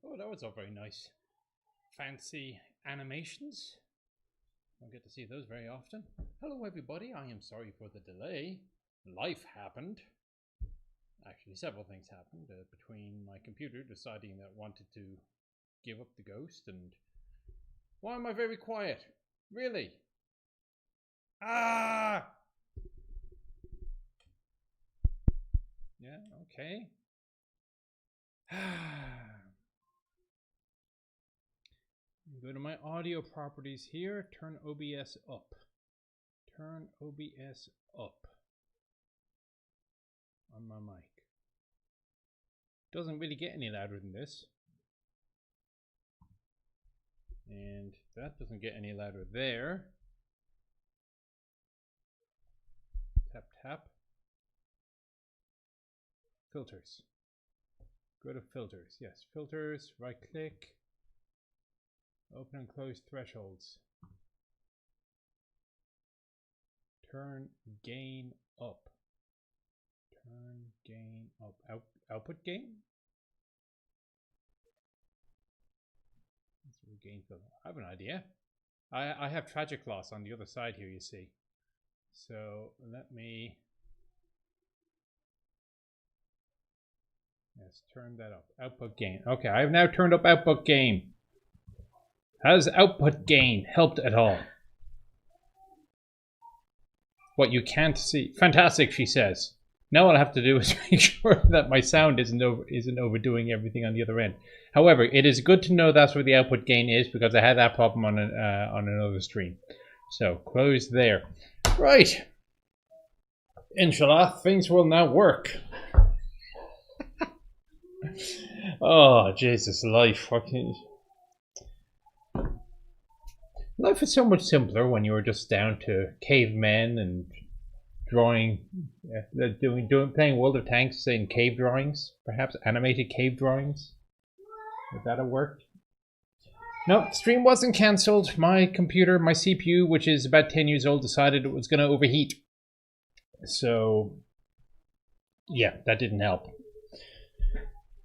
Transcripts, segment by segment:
Oh, that was all very nice. Fancy animations. Don't get to see those very often. Hello everybody, I am sorry for the delay. Life happened. Actually, several things happened between my computer deciding that it wanted to give up the ghost and... Why am I very quiet? Really? Ah! Yeah, okay. Go to my audio properties here, turn OBS up. Turn OBS up on my mic. Doesn't really get any louder than this. And that doesn't get any louder there. Tap, tap. Filters. Go to filters. Yes, filters, right click. Open and close thresholds. Turn gain up. Turn gain up. Output gain? That's what gain filter. I have an idea. I have tragic loss on the other side here, you see. So let me... Yes, turn that up. Output gain. Okay, I have now turned up output gain. Has output gain helped at all? What you can't see. Fantastic, she says. Now what I have to do is make sure that my sound isn't overdoing everything on the other end. However, it is good to know that's where the output gain is because I had that problem on another stream. So close there. Right. Inshallah, things will now work. Oh, Jesus, life. Life is so much simpler when you were just down to cavemen and drawing, playing World of Tanks in cave drawings, perhaps animated cave drawings. Would that have worked? No, the stream wasn't cancelled. My computer, my CPU, which is about 10 years old, decided it was going to overheat. So, yeah, that didn't help.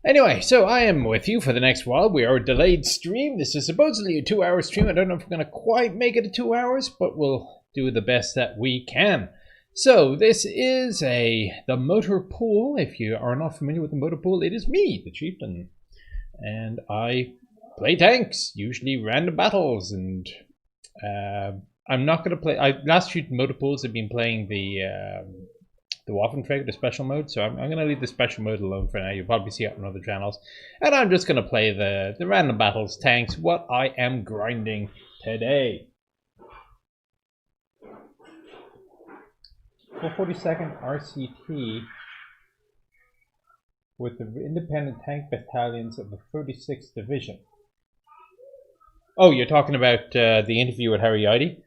Anyway, so I am with you for the next while. We are a delayed stream. This is supposedly a 2-hour stream. I don't know if we're going to quite make it 2 hours, but we'll do the best that we can. So this is the motor pool. If you are not familiar with the motor pool, it is me, the chieftain. And I play tanks, usually random battles. And I'm not going to play... last few motor pools have been playing the Waffentrager, the special mode, so I'm going to leave the special mode alone for now. You'll probably see it on other channels. And I'm just going to play the random battles, tanks, what I am grinding today. 442nd RCT with the independent tank battalions of the 36th Division. Oh, you're talking about the interview with Harry Yidey?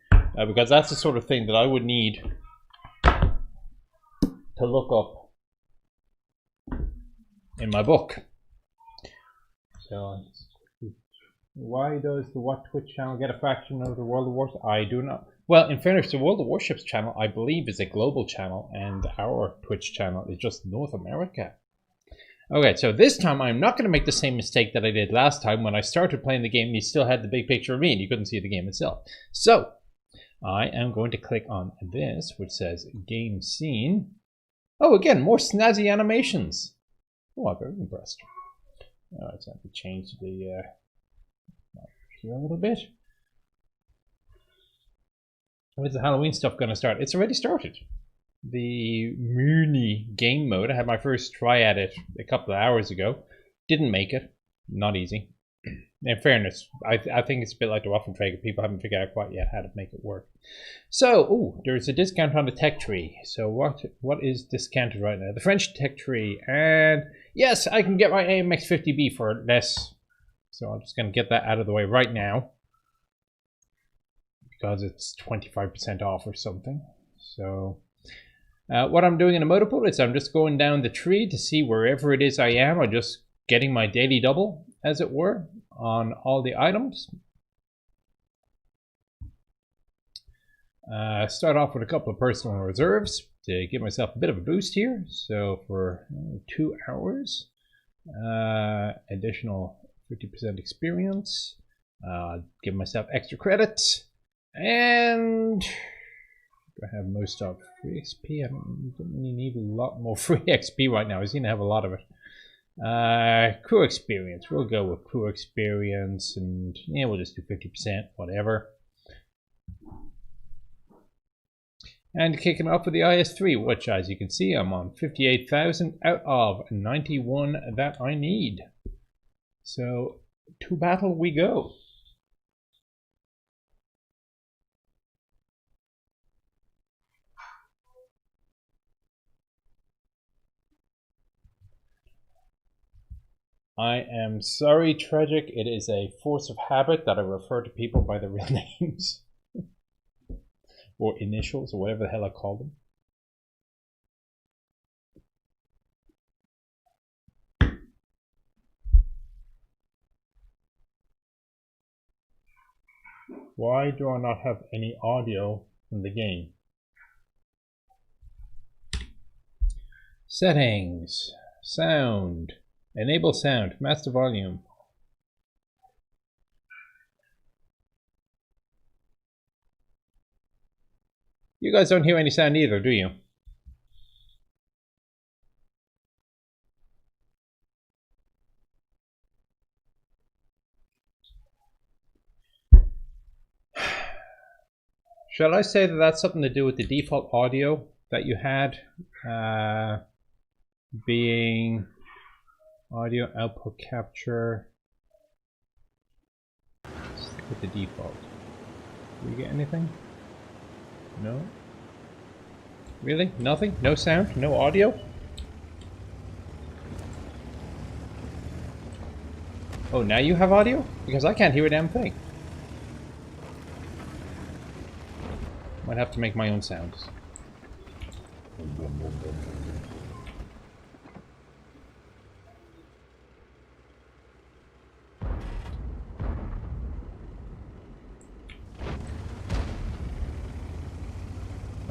Because that's the sort of thing that I would need to look up in my book. So, why does the What Twitch channel get a fraction of the World of Warships? I do not. Well, in fairness, the World of Warships channel, I believe, is a global channel, and our Twitch channel is just North America. Okay, so this time I'm not going to make the same mistake that I did last time when I started playing the game and you still had the big picture of me and you couldn't see the game itself. So, I am going to click on this, which says Game Scene. Oh, again, more snazzy animations. Oh, I'm very impressed. Alright, so I have to change the here a little bit. When's the Halloween stuff going to start? It's already started. The Muni game mode, I had my first try at it a couple of hours ago. Didn't make it. Not easy. In fairness, I think it's a bit like the Waffentrager. People haven't figured out quite yet how to make it work. So, ooh, there's a discount on the tech tree. So what is discounted right now? The French tech tree. And yes, I can get my AMX 50B for less. So I'm just going to get that out of the way right now. Because it's 25% off or something. So, what I'm doing in a motor pool is I'm just going down the tree to see wherever it is I am. I'm just getting my daily double, as it were, on all the items. Start off with a couple of personal reserves to give myself a bit of a boost here. So for 2 hours, additional 50% experience. Give myself extra credits. And I have most of free XP. I don't really need a lot more free XP right now. I seem to have a lot of it. Crew experience. We'll go with crew experience, and yeah, we'll just do 50%, whatever. And kicking off with the IS-3, which, as you can see, I'm on 58,000 out of 91 that I need. So, to battle we go. I am sorry, Tragic. It is a force of habit that I refer to people by their real names. Or initials, or whatever the hell I call them. Why do I not have any audio in the game? Settings. Sound. Enable sound. Master volume. You guys don't hear any sound either, do you? Shall I say that that's something to do with the default audio that you had? Being audio output capture. Stick with the default. Do we get anything? No? Really? Nothing? No sound? No audio? Oh, now you have audio? Because I can't hear a damn thing. Might have to make my own sounds.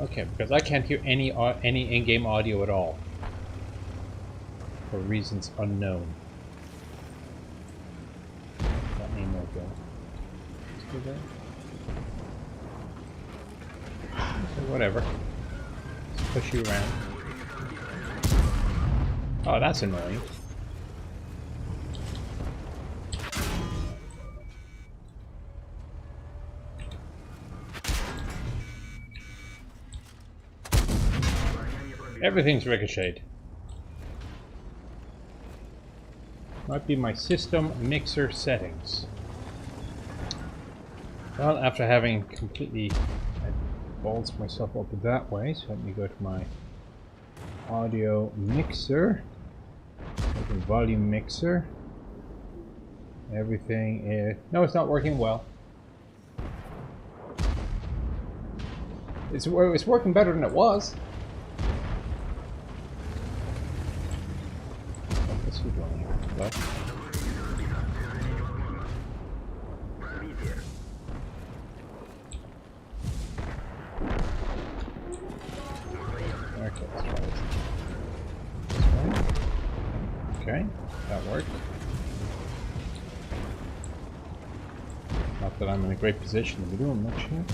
Okay, because I can't hear any in-game audio at all. For reasons unknown. Let me more go. Let's go there. So whatever. Let's push you around. Oh, that's annoying. Everything's ricocheted. Might be my system mixer settings. Well, after having completely ballsed myself up that way, so let me go to my audio mixer, open volume mixer. Everything is... No, it's not working well. It's working better than it was. What's he doing here? What? Okay, let's try this. This way. Okay, that worked. Not that I'm in a great position to be doing much here.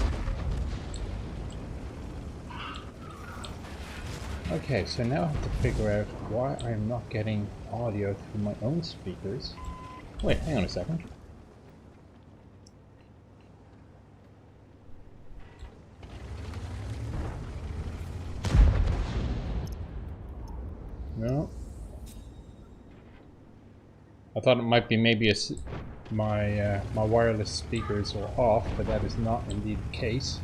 Okay, so now I have to figure out why I'm not getting audio through my own speakers. Wait, hang on a second. No. I thought it might be maybe my wireless speakers are off, but that is not indeed the case.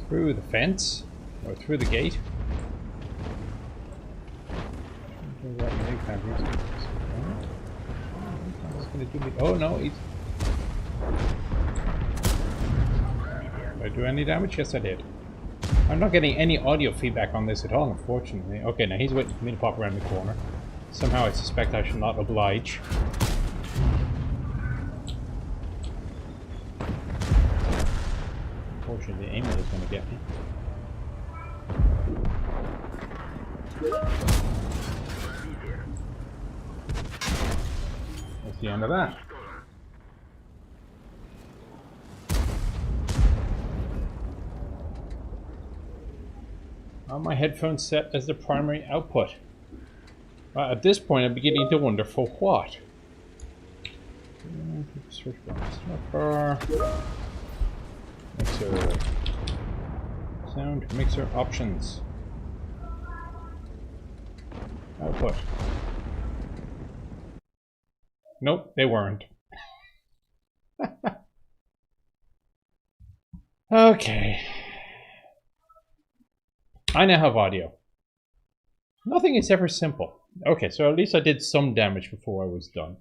Through the fence? Or through the gate? Oh no, he's... Did I do any damage? Yes I did. I'm not getting any audio feedback on this at all, unfortunately. Okay, now he's waiting for me to pop around the corner. Somehow I suspect I should not oblige. Unfortunately, the aiming is going to get me. That's the end of that. Are my headphones set as the primary output? At this point, I'm beginning to wonder for what. Search bar. Mixer. Sound mixer options. Output. Nope, they weren't. Okay. I now have audio. Nothing is ever simple. Okay, so at least I did some damage before I was done.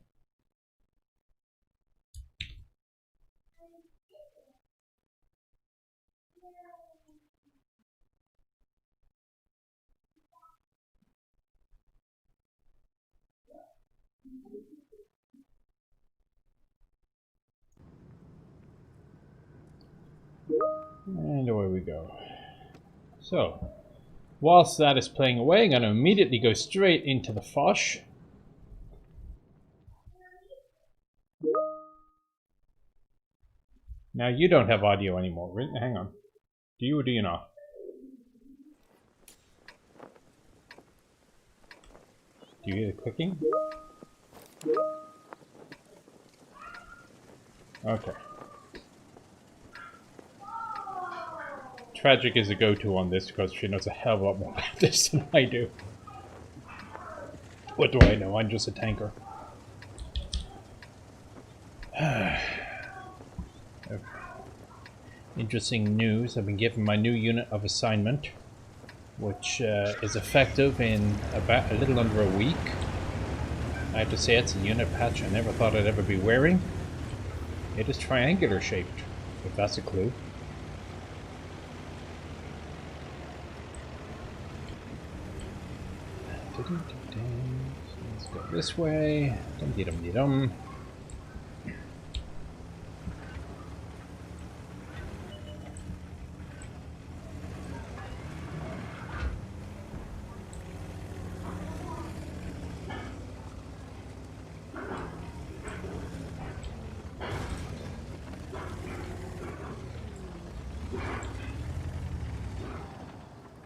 And away we go. So, whilst that is playing away, I'm going to immediately go straight into the Fosh. Now you don't have audio anymore. Hang on. Do you or do you not? Do you hear the clicking? Okay. Tragic is a go-to on this because she knows a hell of a lot more about this than I do. What do I know? I'm just a tanker. Interesting news. I've been given my new unit of assignment, which is effective in about a little under a week. I have to say it's a unit patch I never thought I'd ever be wearing. It is triangular shaped, if that's a clue. Let's go this way. Dum-de-dum-de-dum.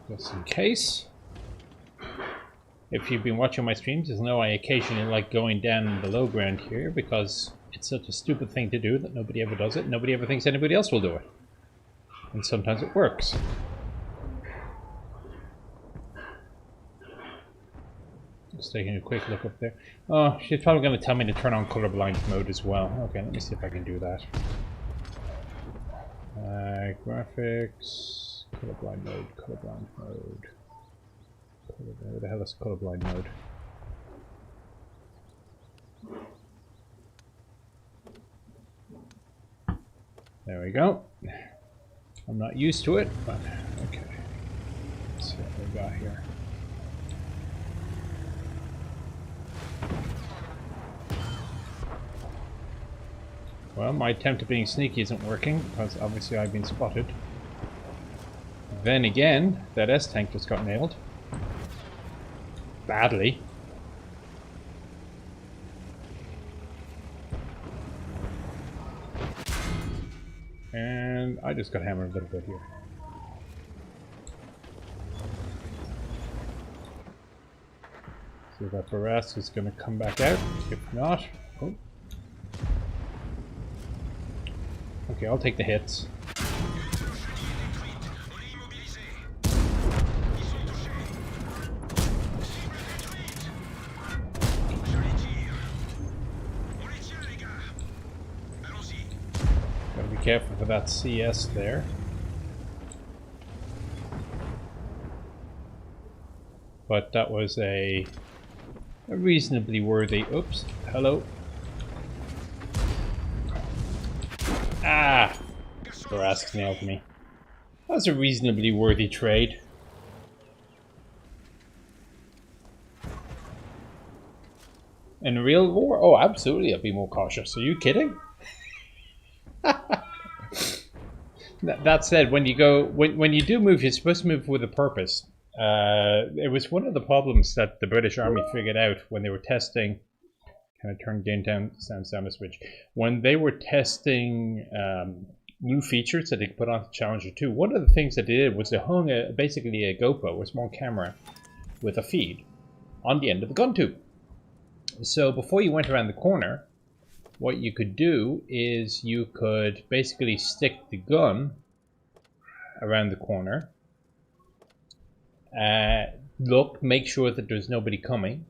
Just in case. If you've been watching my streams, you'll know I occasionally like going down in the low ground here because it's such a stupid thing to do that nobody ever does it. Nobody ever thinks anybody else will do it. And sometimes it works. Just taking a quick look up there. Oh, she's probably going to tell me to turn on colorblind mode as well. Okay, let me see if I can do that. Graphics, colorblind mode, colorblind mode. Where the hell is colorblind mode? There we go. I'm not used to it, but okay. Let's see what we got here. Well, my attempt at being sneaky isn't working, because obviously I've been spotted. Then again, that S-tank just got nailed. Badly. And I just got hammered a little bit here. So that Barras is going to come back out. If not... Oh. Okay, I'll take the hits. Gotta be careful for that CS there. But that was a reasonably worthy... Oops, hello. Ah! Barras nailed me. That's a reasonably worthy trade. In real war? Oh, absolutely, I'd be more cautious. Are you kidding? That said, when you go, when you do move, you're supposed to move with a purpose. It was one of the problems that the British Army figured out when they were testing. Can I turn gain down? Sounds down a switch. When they were testing new features that they could put on Challenger 2, one of the things that they did was they hung basically a GoPro, a small camera, with a feed on the end of the gun tube. So before you went around the corner, what you could do is you could basically stick the gun around the corner, look, make sure that there's nobody coming,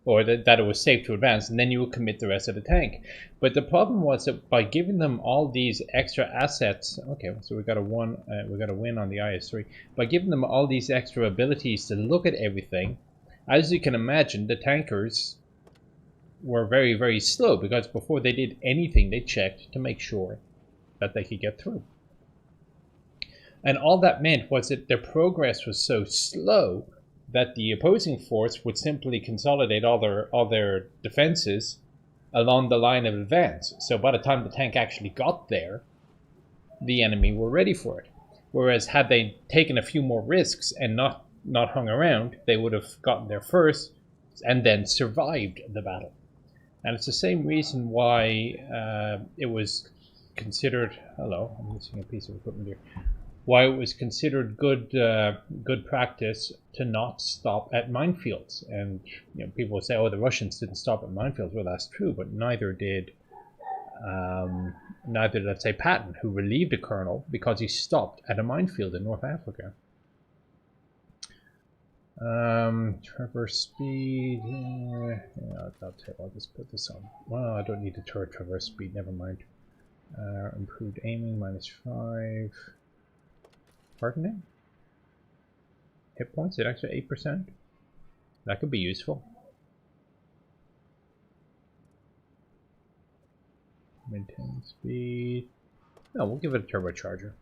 or that it was safe to advance, and then you would commit the rest of the tank. But the problem was that by giving them all these extra assets, okay, so we got a win on the IS-3. By giving them all these extra abilities to look at everything, as you can imagine, the tankers were very, very slow, because before they did anything, they checked to make sure that they could get through. And all that meant was that their progress was so slow that the opposing force would simply consolidate all their defenses along the line of advance. So by the time the tank actually got there, the enemy were ready for it. Whereas had they taken a few more risks and not hung around, they would have gotten there first and then survived the battle. And it's the same reason why it was considered... Hello, I'm missing a piece of equipment here. Why it was considered good practice to not stop at minefields. And people would say, oh, the Russians didn't stop at minefields. Well, that's true, but neither did, let's say, Patton, who relieved a colonel because he stopped at a minefield in North Africa. Traverse speed. I'll just put this on. Well, I don't need to traverse speed. Never mind. Improved aiming -5. Hardening. Hit points at extra 8%. That could be useful. Maintain speed. No, we'll give it a turbocharger.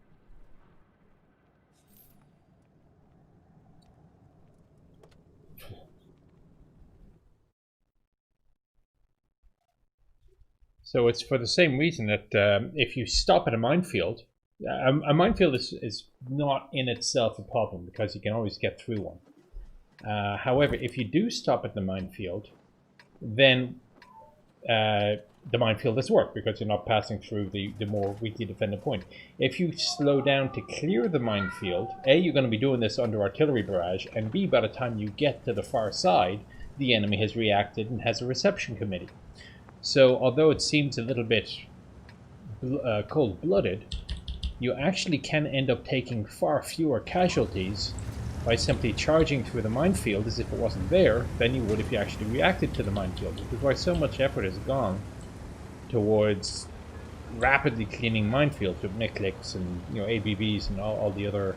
So it's for the same reason that if you stop at a minefield, a minefield is not in itself a problem because you can always get through one. However, if you do stop at the minefield, then the minefield does work because you're not passing through the more weakly defended point. If you slow down to clear the minefield, A, you're going to be doing this under artillery barrage, and B, by the time you get to the far side, the enemy has reacted and has a reception committee. So although it seems a little bit cold-blooded, you actually can end up taking far fewer casualties by simply charging through the minefield as if it wasn't there than you would if you actually reacted to the minefield, which is why so much effort has gone towards rapidly cleaning minefields with NICLICs and ABBs and all the other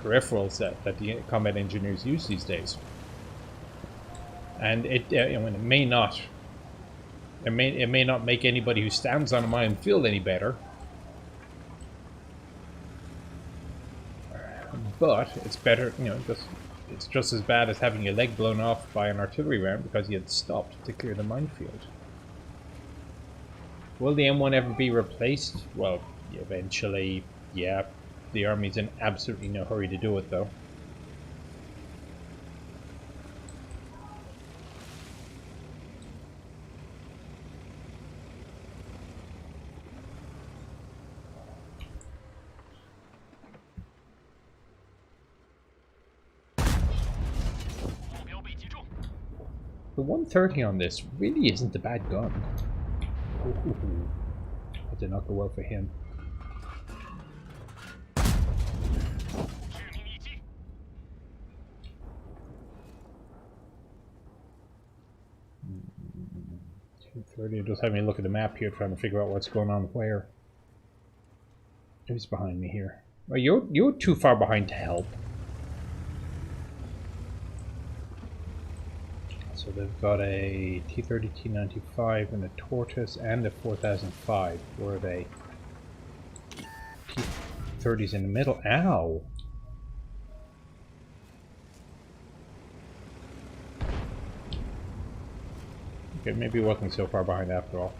peripherals that the combat engineers use these days. And it may not make anybody who stands on a minefield any better, but it's better, it's just as bad as having your leg blown off by an artillery round because you had stopped to clear the minefield. Will the M1 ever be replaced? Well, eventually, yeah. The Army's in absolutely no hurry to do it, though. The 130 on this really isn't a bad gun. Ooh, that did not go well for him. I'm just having a look at the map here, trying to figure out what's going on where. Who's behind me here? Well, you're too far behind to help. So they've got a T-30, T-95, and a Tortoise, and a 4005. Where are they? 30s in the middle. Ow! Okay, maybe it wasn't so far behind after all.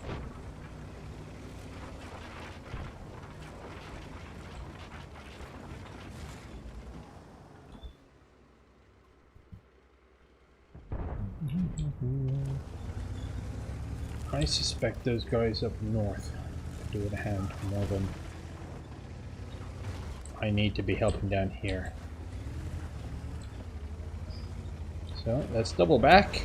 I suspect those guys up north do it a hand more than I need to be helping down here. So let's double back.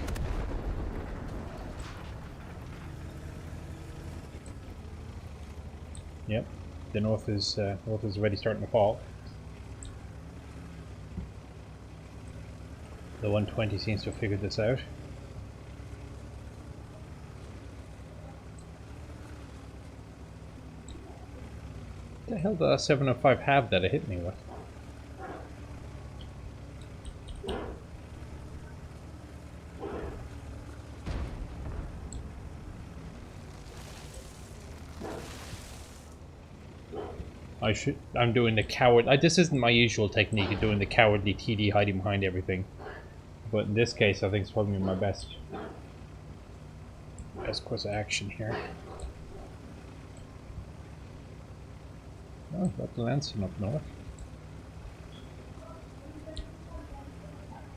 Yep, the north is already starting to fall. The 120 seems to have figured this out. What the hell did that 705 have that it hit me with? I'm doing the coward. This isn't my usual technique of doing the cowardly TD hiding behind everything. But in this case, I think it's probably my best course of action here. Oh, got the Lancing up north.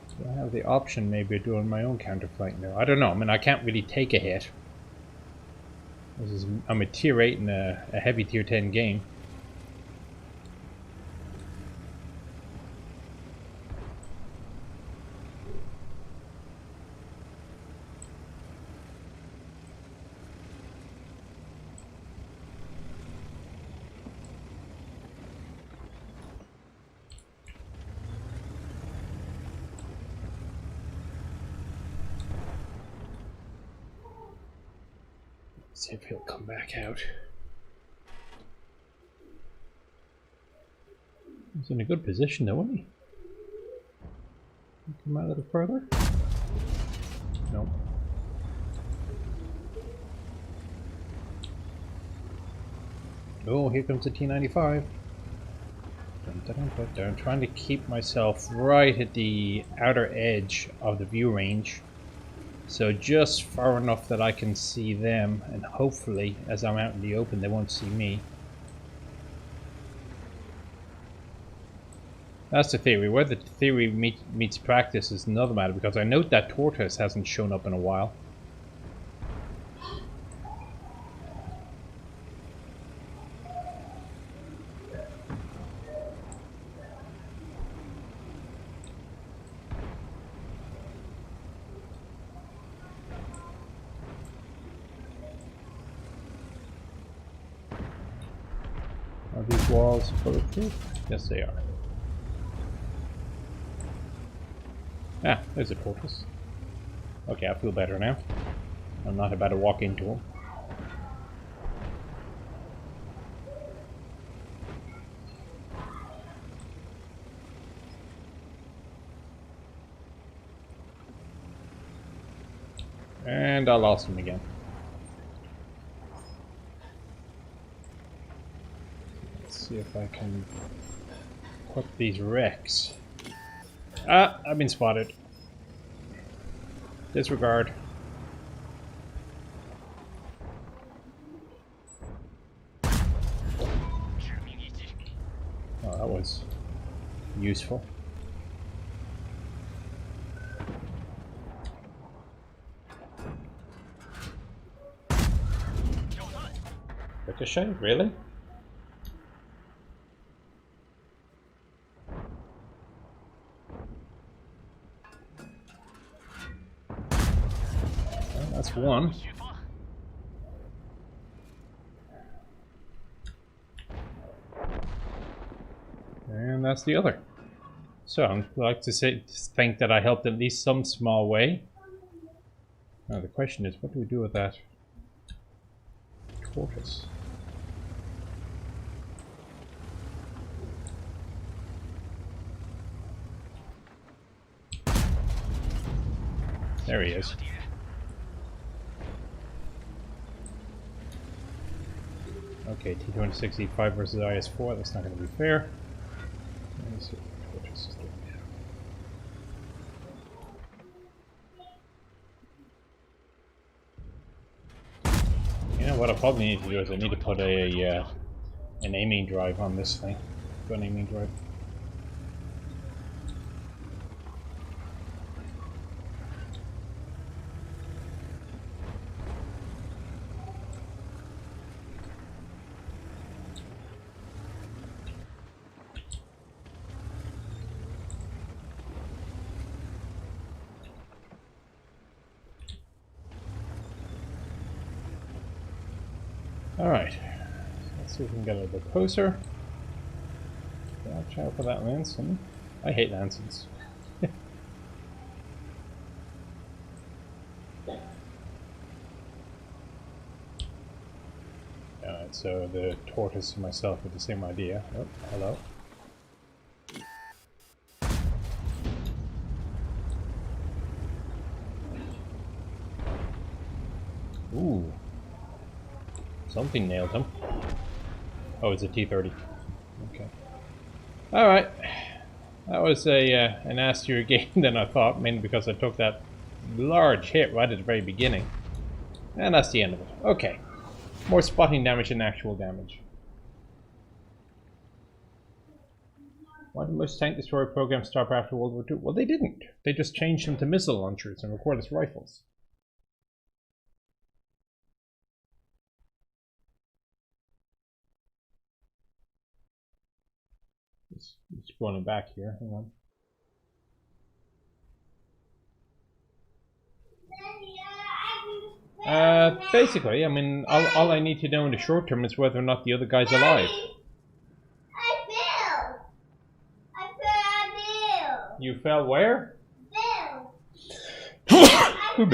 So I have the option maybe of doing my own counterflank now. I don't know. I mean, I can't really take a hit. I'm a tier 8 in a heavy tier 10 game. See if he'll come back out. He's in a good position though, isn't he? Come out a little further? Nope. Oh, here comes the T-95. I'm trying to keep myself right at the outer edge of the view range. So just far enough that I can see them, and hopefully as I'm out in the open they won't see me. That's the theory. Whether the theory meets practice is another matter, because I note that tortoise hasn't shown up in a while. Are these walls bulletproof? Yes, they are. Ah, there's a tortoise. Okay, I feel better now. I'm not about to walk into him. And I lost him again. Let's see if I can put these wrecks. Ah, I've been spotted. Disregard. Oh, that was useful. Ricochet? Really? That's one. And that's the other. So I'd like to think that I helped at least some small way. Now the question is, what do we do with that tortoise? There he is. Okay, T-26E5 versus IS-4, that's not going to be fair. Let me see what Fortress is doing. You know what I probably need to do is I need to put an aiming drive on this thing. Gun aiming drive. Alright, let's see if we can get a little bit closer. Watch out for that Lanson. I hate Lansons. Alright, so the tortoise and myself have the same idea. Oh, hello. Ooh. Something nailed him. Oh, it's a T-30. Okay. Alright. That was a nastier game than I thought, mainly because I took that large hit right at the very beginning. And that's the end of it. Okay. More spotting damage than actual damage. Why did most tank destroyer programs stop after World War II? Well, they didn't. They just changed them to missile launchers and cordless rifles. It's spawning back here. Hang on. Basically, I mean, all I need to know in the short term is whether or not the other guy's alive. You fell where? Who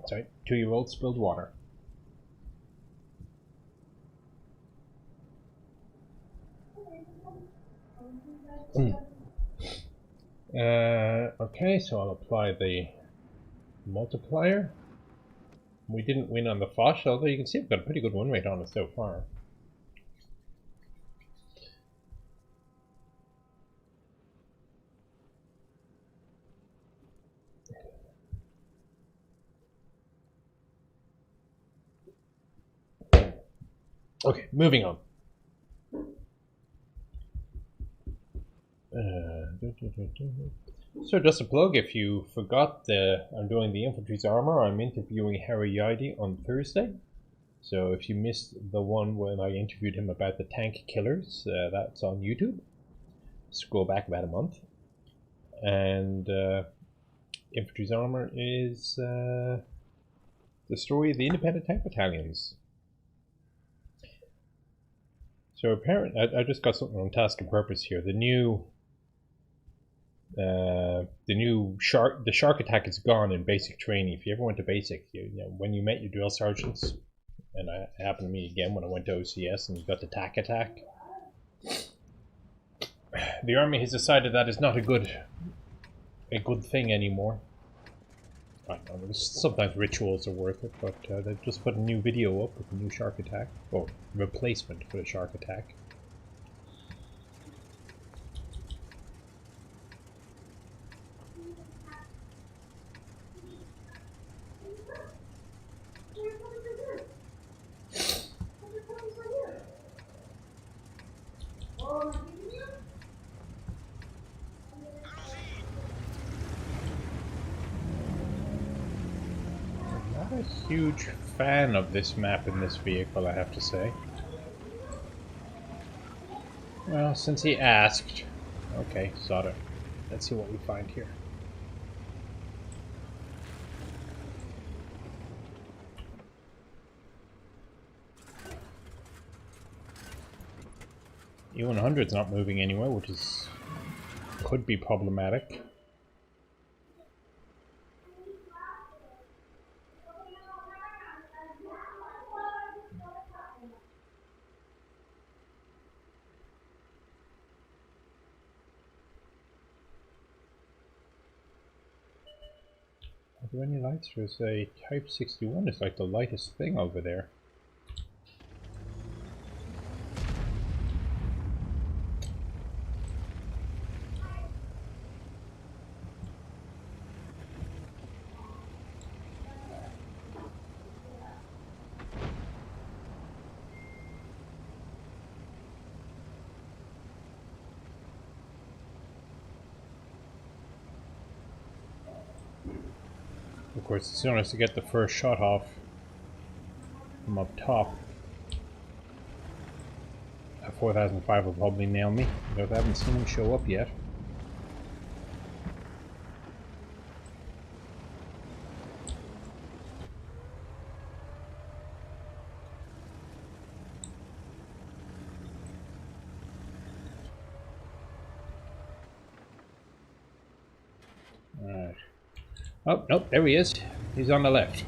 Sorry, 2-year-old spilled water. Okay, so I'll apply the multiplier. We didn't win on the Foch, although you can see I've got a pretty good win rate on it so far. Okay, moving on. So just a plug, if you forgot, I'm doing the infantry's armor. I'm interviewing Harry Yide on Thursday. So if you missed the one when I interviewed him about the tank killers, that's on YouTube. Scroll back about a month. And infantry's armor is the story of the independent tank battalions. So apparently, I just got something on task and purpose here. The shark attack is gone in basic training. If you ever went to basic, you know, when you met your drill sergeants, and it happened to me again when I went to OCS and you got the tack attack. The army has decided that is not a good thing anymore. I don't know, sometimes rituals are worth it, but they've just put a new video up with a new shark attack, or replacement for the shark attack. Not a huge fan of this map in this vehicle, I have to say. Well, since he asked. Okay, sod it. Let's see what we find here. E100's not moving anywhere, which could be problematic. Are there any lights? There's a Type 61. It's like the lightest thing over there. Of course, as soon as I get the first shot off from up top, a 4005 will probably nail me, because I haven't seen him show up yet. Alright. Oh, nope, there he is. He's on the left.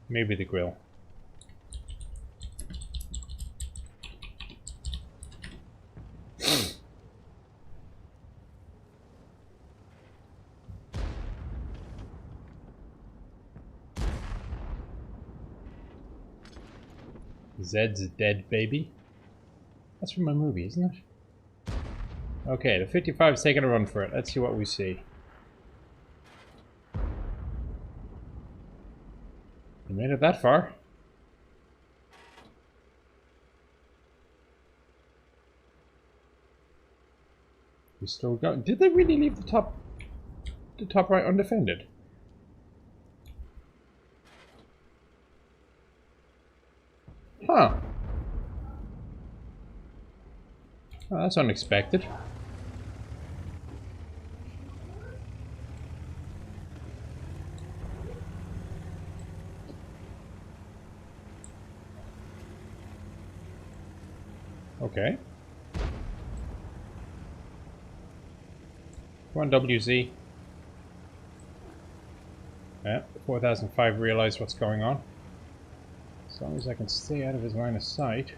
Maybe the grill. Zed's dead baby. That's from a movie, isn't it? Okay, the 55's taking a run for it. Let's see what we see. You made it that far. We still got. Did they really leave the top right undefended? Huh. Oh, that's unexpected. Okay. Come on, WZ. Yeah, 4005 realized what's going on. As long as I can stay out of his line of sight.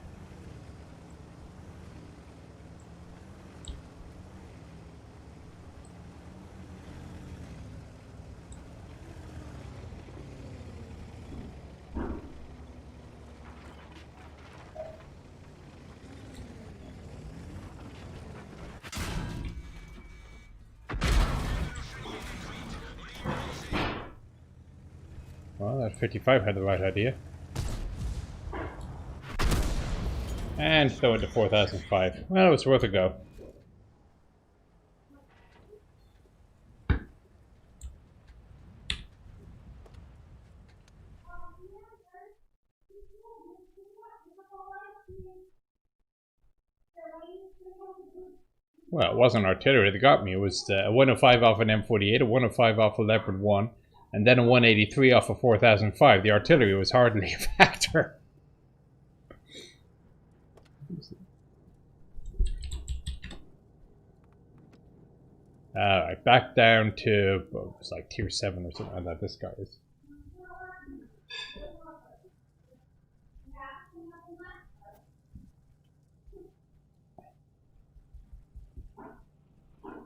Well, that 55 had the right idea. And throw it to 4005. Well, it was worth a go. Well, it wasn't artillery that got me. It was a 105 off an M48, a 105 off a Leopard 1, and then a 183 off a 4005. The artillery was hardly a factor. Alright, back down to, well, it's like tier 7 or something like that. This guy is.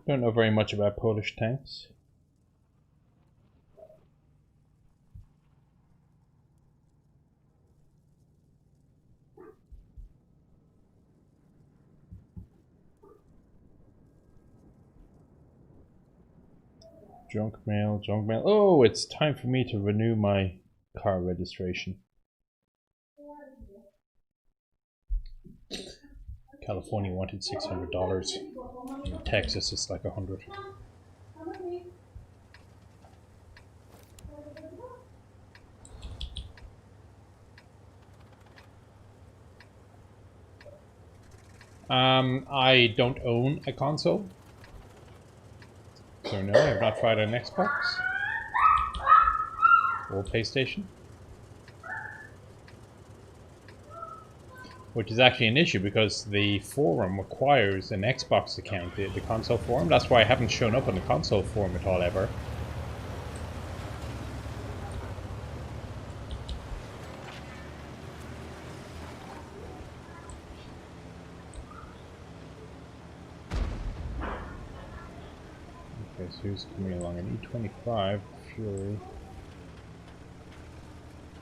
Don't know very much about Polish tanks. Junk mail, junk mail. Oh, it's time for me to renew my car registration. California wanted $600. In Texas, it's like $100. I don't own a console. So no, I've not tried an Xbox or PlayStation. Which is actually an issue because the forum requires an Xbox account, the console forum. That's why I haven't shown up on the console forum at all ever. Okay, so who's coming along? An E25 Fury.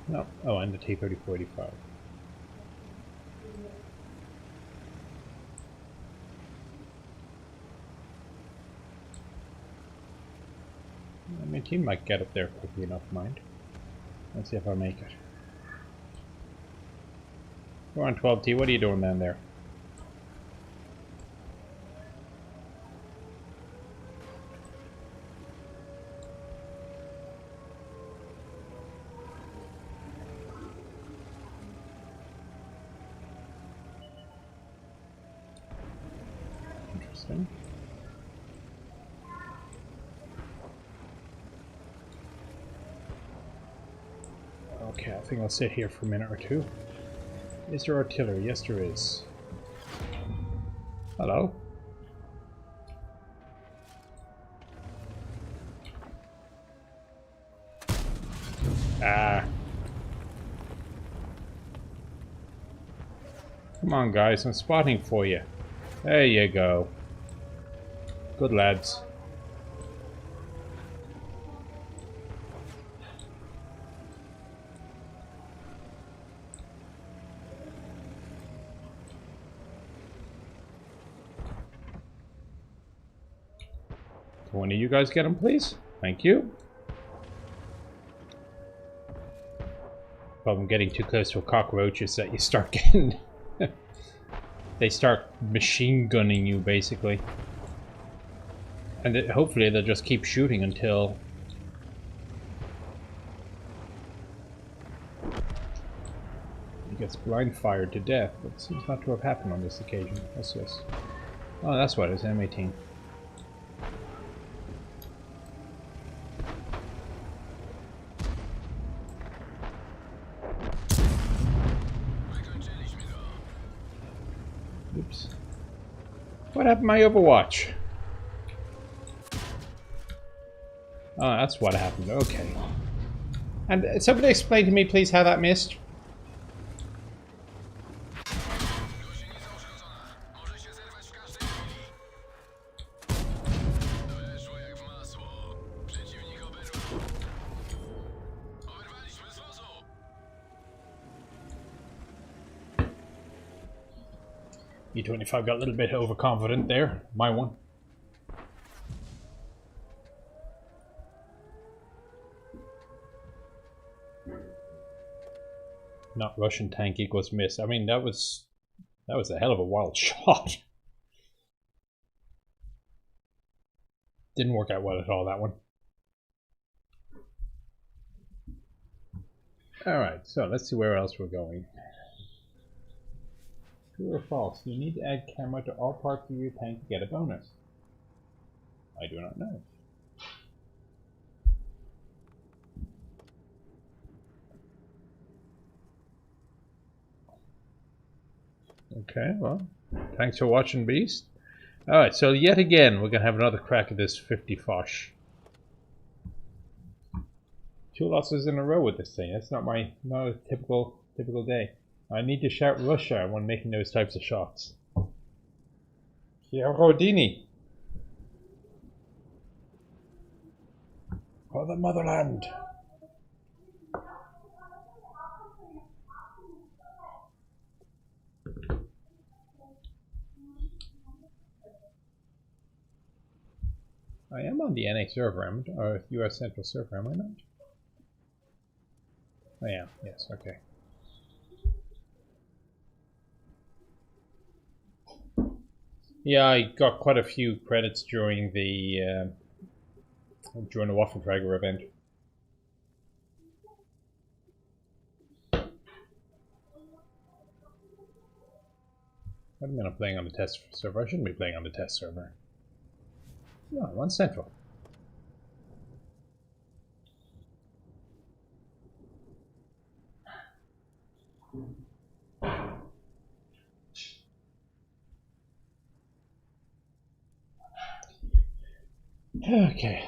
No. Oh, and the T-34-85. My team might get up there quickly enough, mind. Let's see if I make it. Go on, 12T. What are you doing down there? Interesting. Okay, I think I'll sit here for a minute or two. Is there artillery? Yes, there is. Hello? Ah. Come on, guys. I'm spotting for you. There you go. Good lads. Can one of you guys get them, please? Thank you. Problem getting too close to a cockroach is that you start getting... they start machine gunning you, basically. And hopefully they'll just keep shooting until... he gets blind fired to death, but it seems not to have happened on this occasion. What's this? Oh, that's what it is, M18. Oops. What happened to my Overwatch? Oh, that's what happened. Okay. And somebody explain to me, please, how that missed? E25 got a little bit overconfident there. My one. Not Russian tank equals miss. I mean, that was a hell of a wild shot. Didn't work out well at all, that one. Alright, so let's see where else we're going. True or false? You need to add camera to all parts of your tank to get a bonus. I do not know. Okay, well, thanks for watching, Beast. Alright, so yet again, we're going to have another crack at this 50 Foch. 2 losses in a row with this thing. That's not a typical day. I need to shout Russia when making those types of shots. Rodini. For the motherland. I am on the NA server, or US Central server, am I not? Oh yeah, yes, okay. Yeah, I got quite a few credits during the Waffentrager event. What do you mean I'm playing on the test server? I shouldn't be playing on the test server. No, I'm on Central. Okay,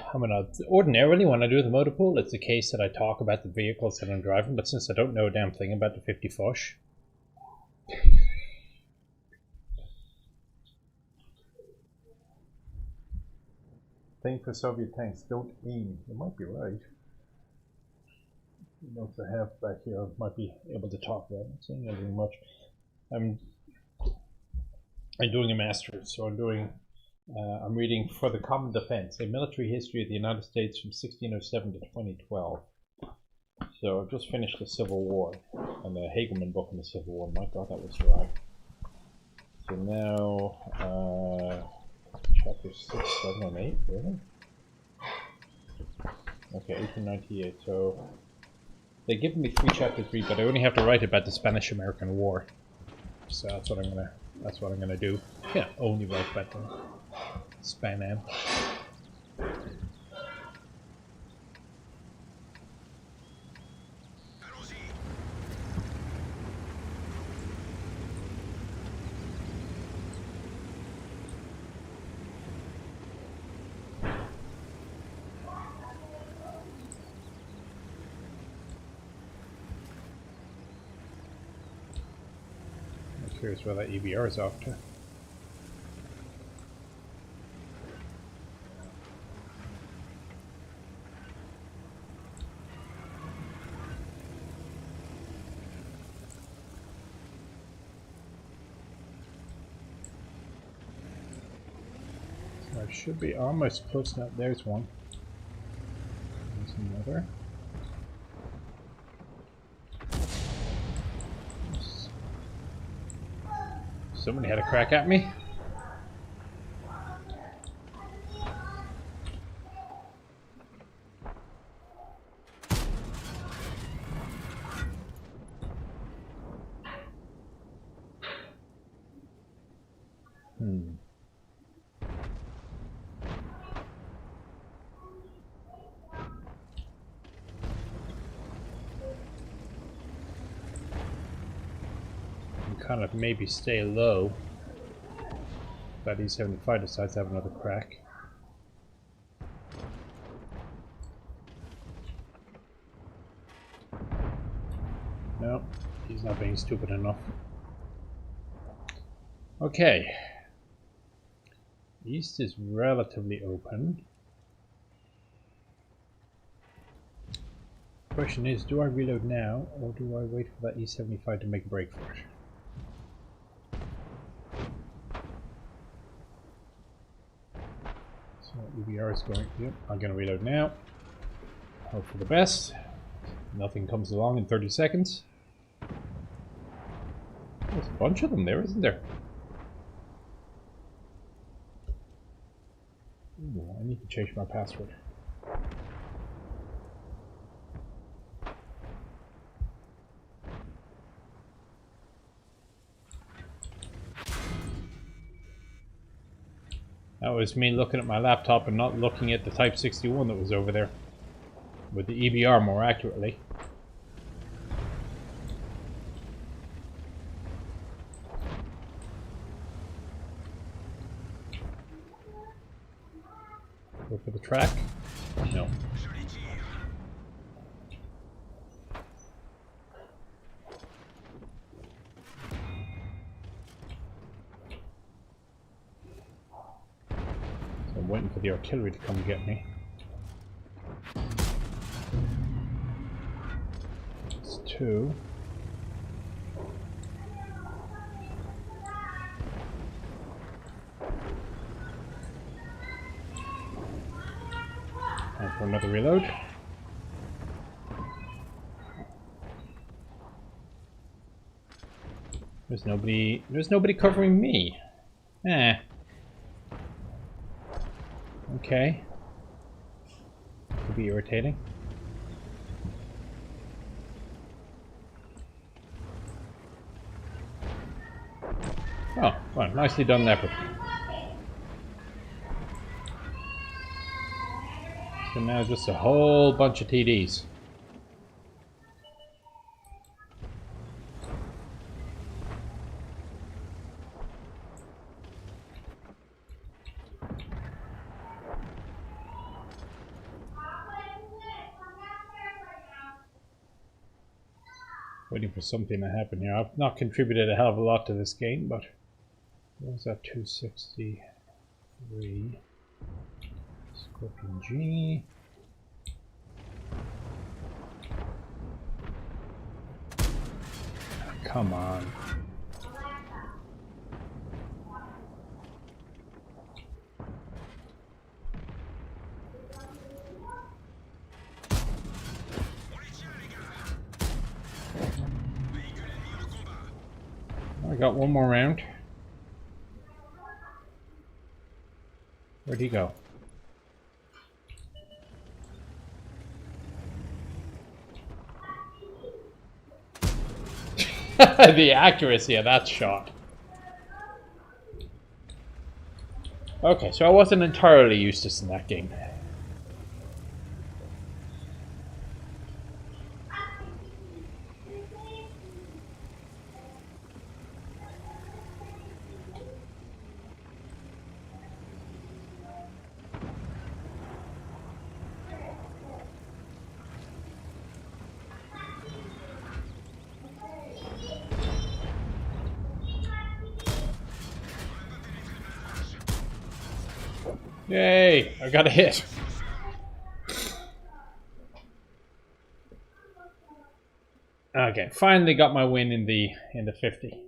ordinarily when I do the motor pool, it's the case that I talk about the vehicles that I'm driving, but since I don't know a damn thing about the 50 Foch, Thing for Soviet tanks, don't aim. You might be right. The notes I have back here I might be able to talk about. I'm not saying anything much. I'm doing a master's, so I'm reading For the Common Defense, a military history of the United States from 1607 to 2012. So I've just finished the Civil War, and the Hagelman book on the Civil War. My God, that was dry. So now, chapter 6, 7, and 8, really? Okay, 1898. So they've given me 3 chapters to read, but I only have to write about the Spanish-American War. So that's what I'm gonna do. Yeah, only write about the Span-Am. I'm curious where that EBR is off to. I should be almost close enough. There's one. There's another. Somebody had a crack at me. Kind of maybe stay low. But E75 decides to have another crack. No, he's not being stupid enough. Okay. East is relatively open. Question is, do I reload now or do I wait for that E75 to make a break for it? So EBR is going, yep, I'm going to reload now. Hope for the best. Nothing comes along in 30 seconds. There's a bunch of them there, isn't there? Ooh, I need to change my password. That was me looking at my laptop and not looking at the Type 61 that was over there. With the EBR more accurately. Go for the track? No. I'm waiting for the artillery to come get me. It's 2. Time for another reload. There's nobody covering me. Eh. Okay. Could be irritating. Oh, fine. Nicely done, Leopard. So now just a whole bunch of TDs. Waiting for something to happen here. I've not contributed a hell of a lot to this game, but what was that? 263. Scorpion G. Come on. I got one more round. Where'd he go? The accuracy of that shot. Okay, so I wasn't entirely useless in that game. Yay! I got a hit. Okay, finally got my win in the 50.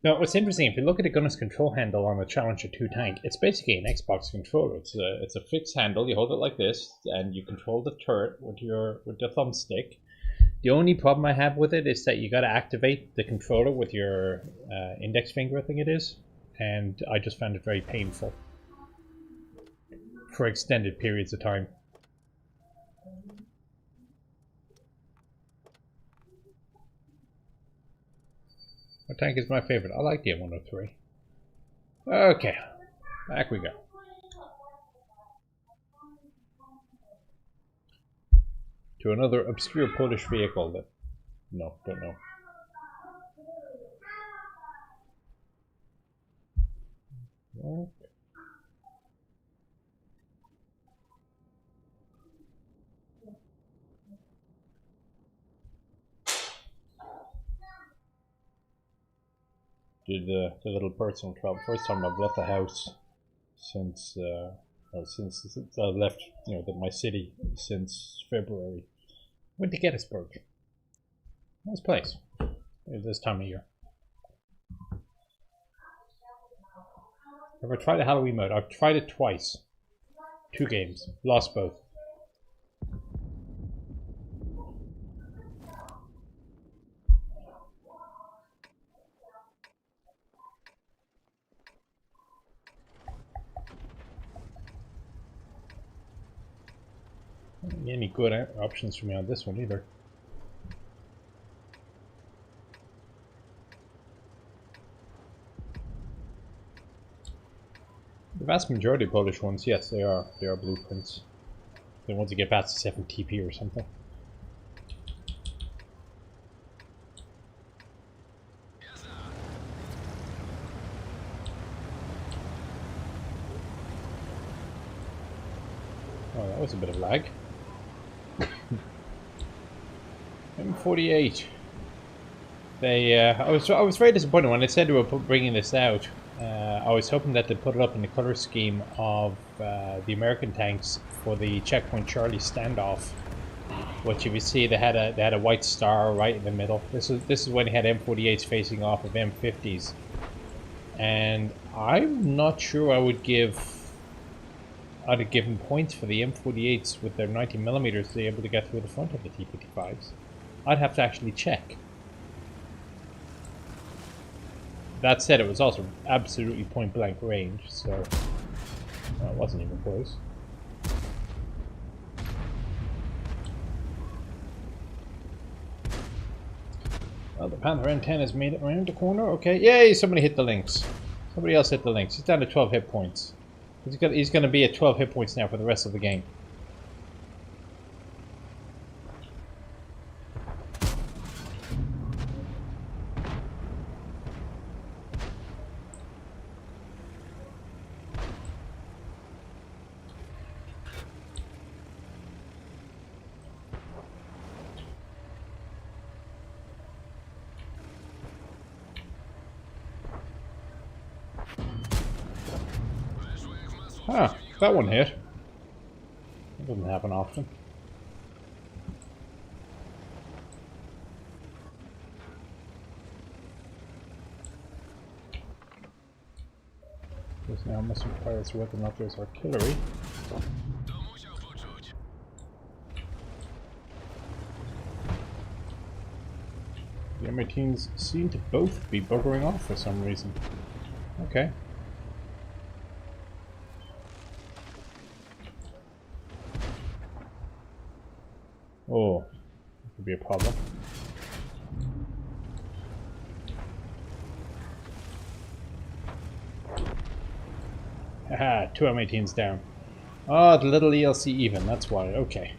Now, what's interesting, if you look at the gunner's control handle on the Challenger 2 tank, it's basically an Xbox controller. It's a fixed handle. You hold it like this, and you control the turret with your thumbstick. The only problem I have with it is that you got to activate the controller with your index finger, I think it is, and I just found it very painful for extended periods of time. What tank is my favorite? I like the M103. Okay, back we go. To another obscure Polish vehicle that... No, don't know. What? Did the little personal travel. First time I've left the house since I left, my city since February. Went to Gettysburg. Nice place. This time of year. Have I tried a Halloween mode? I've tried it twice. 2 games. Lost both. Any good options for me on this one either. The vast majority of Polish ones, yes, they are blueprints. They want to get past the 7 TP or something. Oh, that was a bit of lag. M48. I was very disappointed when they said they were bringing this out. I was hoping that they'd put it up in the color scheme of the American tanks for the Checkpoint Charlie standoff. Which, if you see, they had a white star right in the middle. This is when they had M48s facing off of M50s, and I'm not sure I'd have given points for the M48s with their 90mm to be able to get through the front of the T-55s. I'd have to actually check. That said, it was also absolutely point-blank range, so it wasn't even close. Well, the Panther M10 has made it around the corner. Okay, yay! Somebody hit the links. Somebody else hit the links. He's down to 12 hit points. He's going to be at 12 hit points now for the rest of the game. Ah, that one hit. That doesn't happen often. This now must require its weapon not just artillery. The M18s seem to both be buggering off for some reason. Okay. Oh, that could be a problem. Haha, 2 M18s down. Oh, the little ELC even, that's why, okay.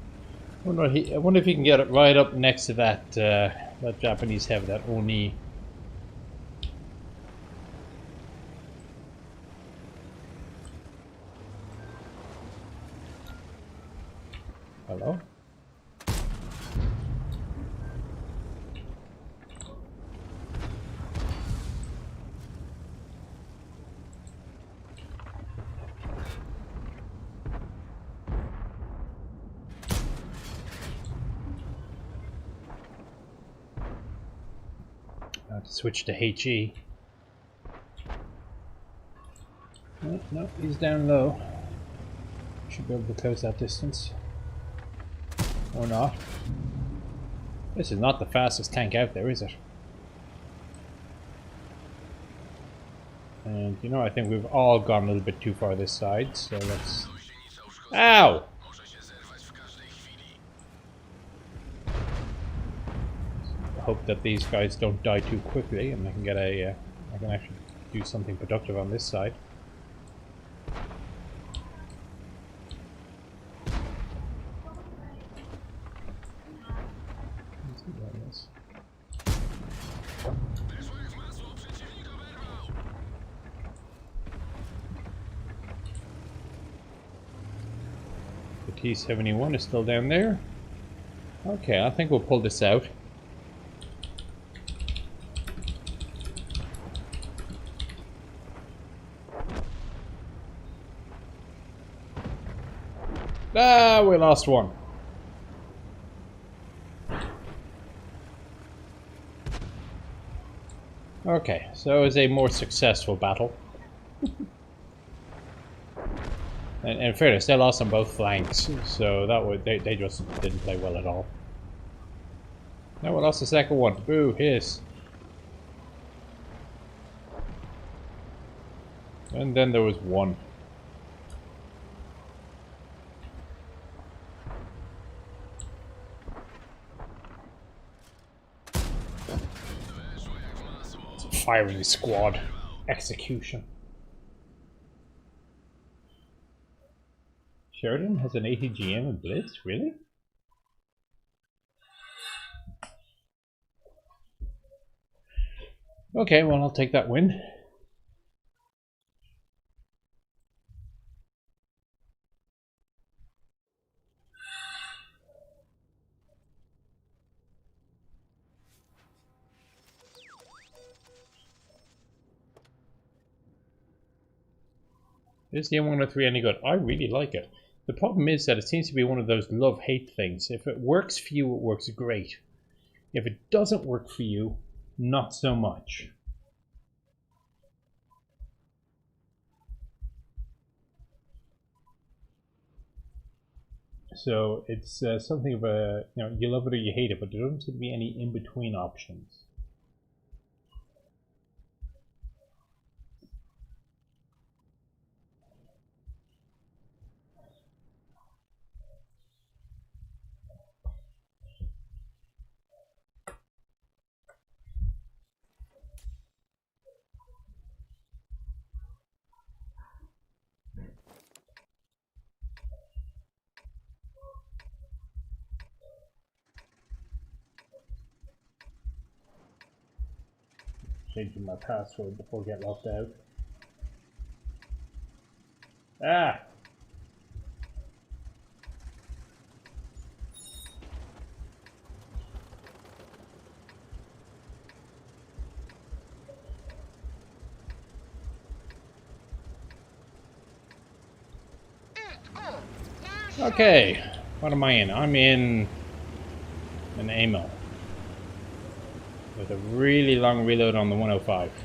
I wonder if he can get it right up next to that that Japanese heavy, that Oni. Hello? Now to switch to HE. No, no, he's down low. Should be able to close that distance. Or not. This is not the fastest tank out there, is it? And you know, I think we've all gone a little bit too far this side, so let's... Ow! Hope that these guys don't die too quickly and I can get a... I can actually do something productive on this side. The T-71 is still down there. Okay, I think we'll pull this out. Ah, we lost one. Okay, so it was a more successful battle. And in fairness, they lost on both flanks, so that would they just didn't play well at all. No, we lost the second one. Boo, hiss. And then there was one. It's a firing squad. Execution. Sheridan has an ATGM and Blitz? Really? Okay, well, I'll take that win. Is the M103 any good? I really like it. The problem is that it seems to be one of those love-hate things. If it works for you, it works great. If it doesn't work for you, not so much. So it's something of a, you love it or you hate it, but there doesn't seem to be any in-between options. Changing my password before I get locked out. Ah! Okay, what am I in? I'm in an ammo with a really long reload on the 105. Okay,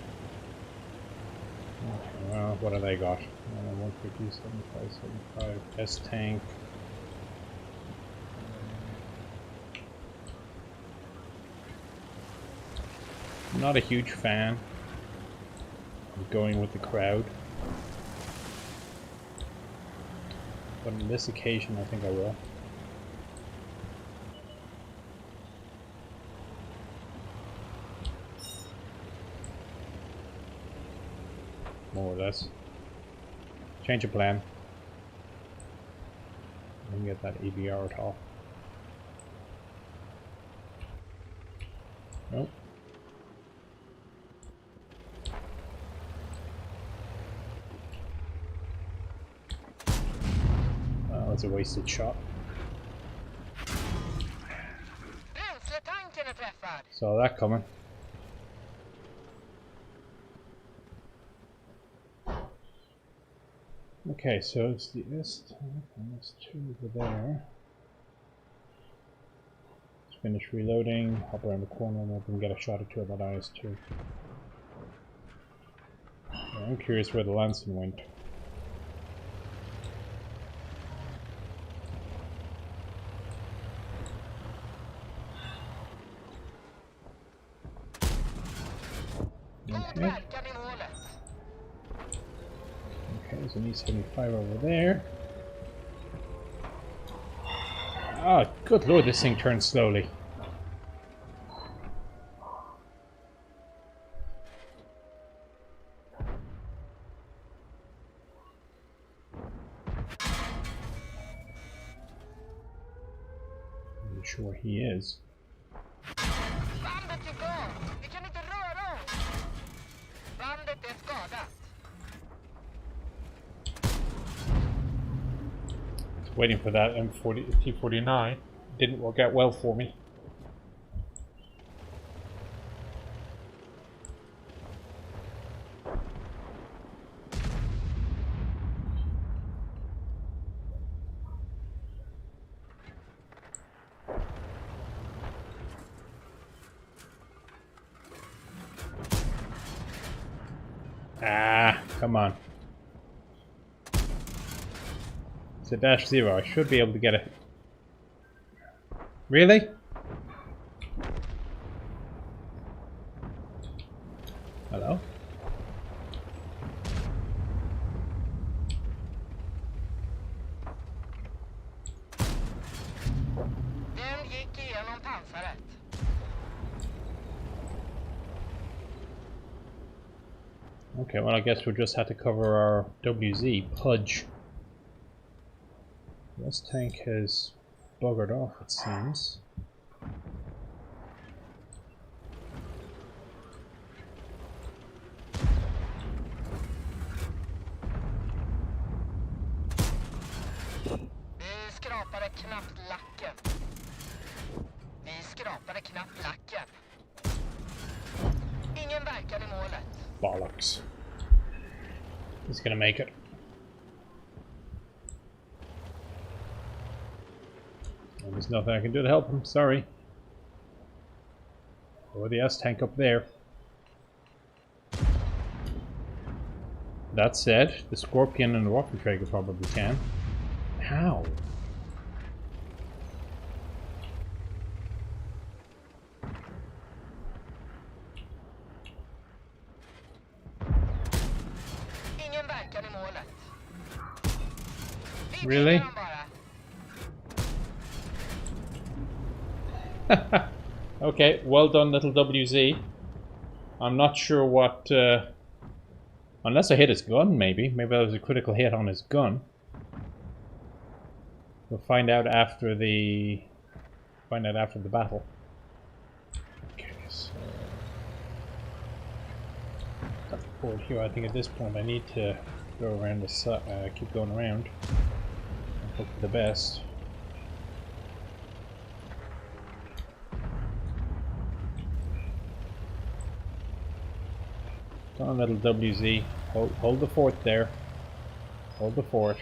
well, what have they got? 150, 75, 75, S tank. I'm not a huge fan of going with the crowd, but on this occasion I think I will. More or less. Change of plan. I can get that EBR at all. Nope. Well, that's a wasted shot. Saw that coming. Okay, so it's the S tank and there's two over there. Let's finish reloading, hop around the corner, and we can get a shot or two of that IS-2. Yeah, I'm curious where the Lansing went. Okay. Okay, there's an E-75 over there. Ah, oh, good lord, this thing turns slowly. I'm not sure where he is. Waiting for that T-49 didn't work out well for me. Ah, come on. It's a -0. I should be able to get it. Really? Hello? Okay, well I guess we'll just have to cover our WZ, Pudge. This tank has buggered off, it seems. Bollocks. He's gonna make it. And there's nothing I can do to help him, sorry. Or the S-tank up there. That said, the Scorpion and the Waffenträger probably can. How? Really? Okay, well done, little WZ. I'm not sure what... unless I hit his gun, maybe. Maybe that was a critical hit on his gun. We'll find out after the... battle. Okay, so... got the board here. I think at this point I need to go around the side, keep going around. And hope for the best. Come on, little WZ. Hold the fort there. Hold the fort.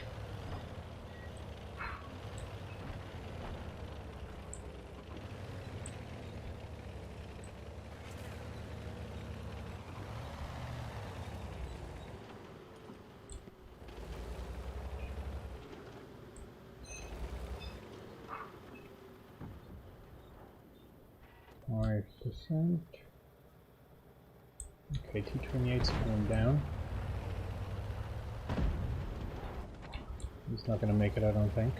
5%. Okay, T-28's coming down. He's not going to make it, I don't think.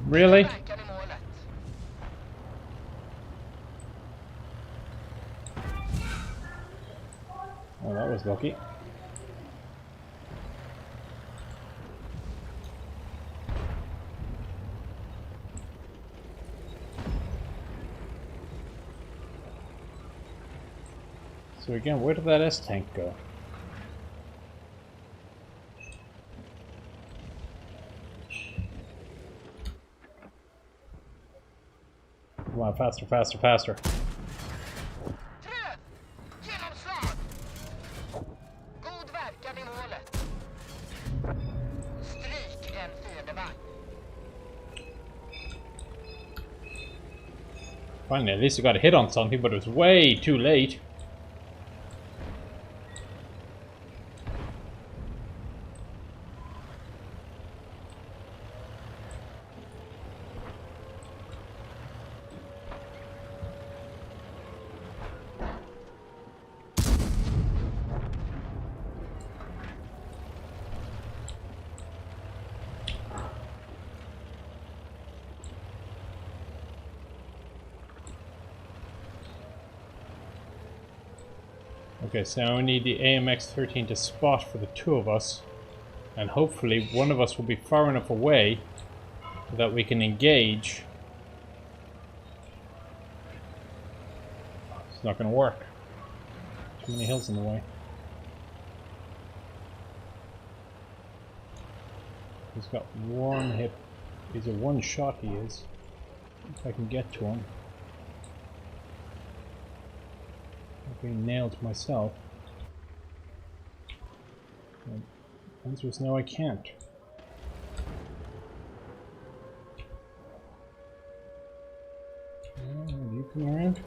Really? Oh, that was lucky. So again, where did that S-tank go? Come on, faster, faster, faster. Finally, at least I got a hit on something, but it was way too late. Okay, so now we need the AMX-13 to spot for the two of us, and hopefully one of us will be far enough away that we can engage. It's not going to work. Too many hills in the way. He's got one hit. He's a one shot, he is. If I can get to him. I've been nailed myself. The answer is no, I can't. You come around?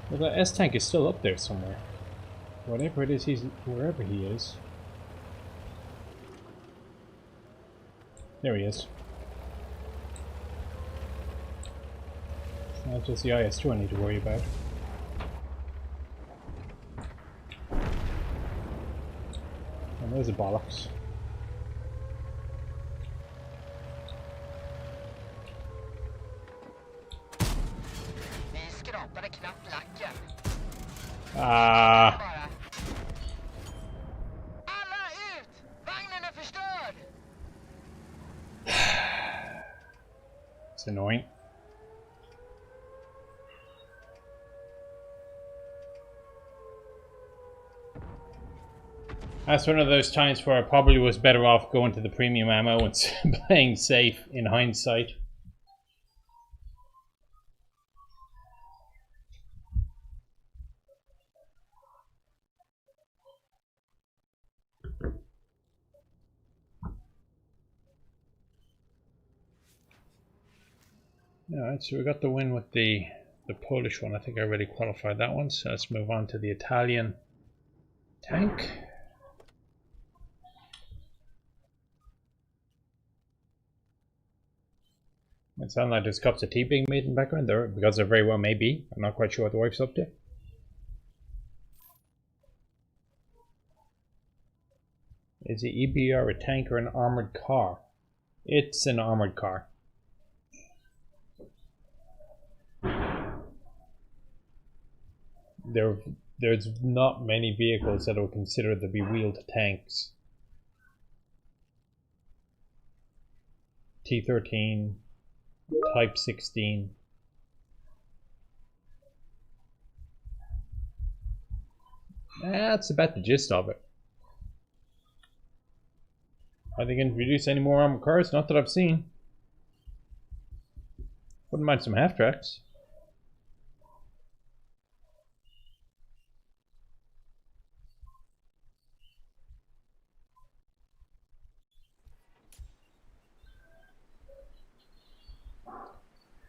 Well, that S-tank is still up there somewhere. Whatever it is, he's wherever he is. There he is. It's not just the IS-2 I need to worry about. And there's a bollocks. It's annoying. That's one of those times where I probably was better off going to the premium ammo and playing safe in hindsight. Alright, so we got the win with the Polish one. I think I already qualified that one, so let's move on to the Italian tank. It sounds like there's cups of tea being made in the background there, because there very well may be. I'm not quite sure what the wife's up to. Is the EBR a tank or an armored car? It's an armored car. There's not many vehicles that are considered to be wheeled tanks. T-13, Type 16. That's about the gist of it. Are they going to introduce any more armored cars? Not that I've seen. Wouldn't mind some half-tracks.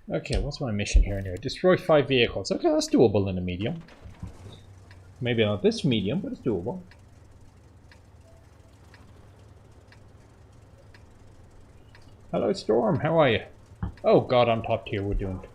Okay, what's my mission here anyway? Destroy 5 vehicles. Okay, that's doable in a medium. Maybe not this medium, but it's doable. Hello, Storm. How are you? Oh god, I'm top tier. We're doomed.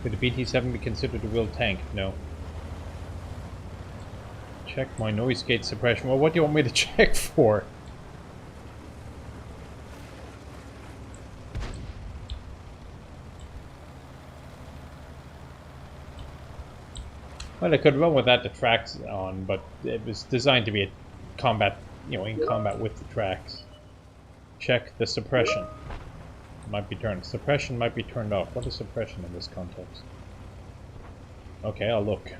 Could the BT-7 be considered a real tank? No. Check my noise gate suppression. Well, what do you want me to check for? Well, I could run without the tracks on, but it was designed to be a combat, you know, in combat with the tracks. Check the suppression. Might be turned. Suppression might be turned off. What is suppression in this context? Okay, I'll look.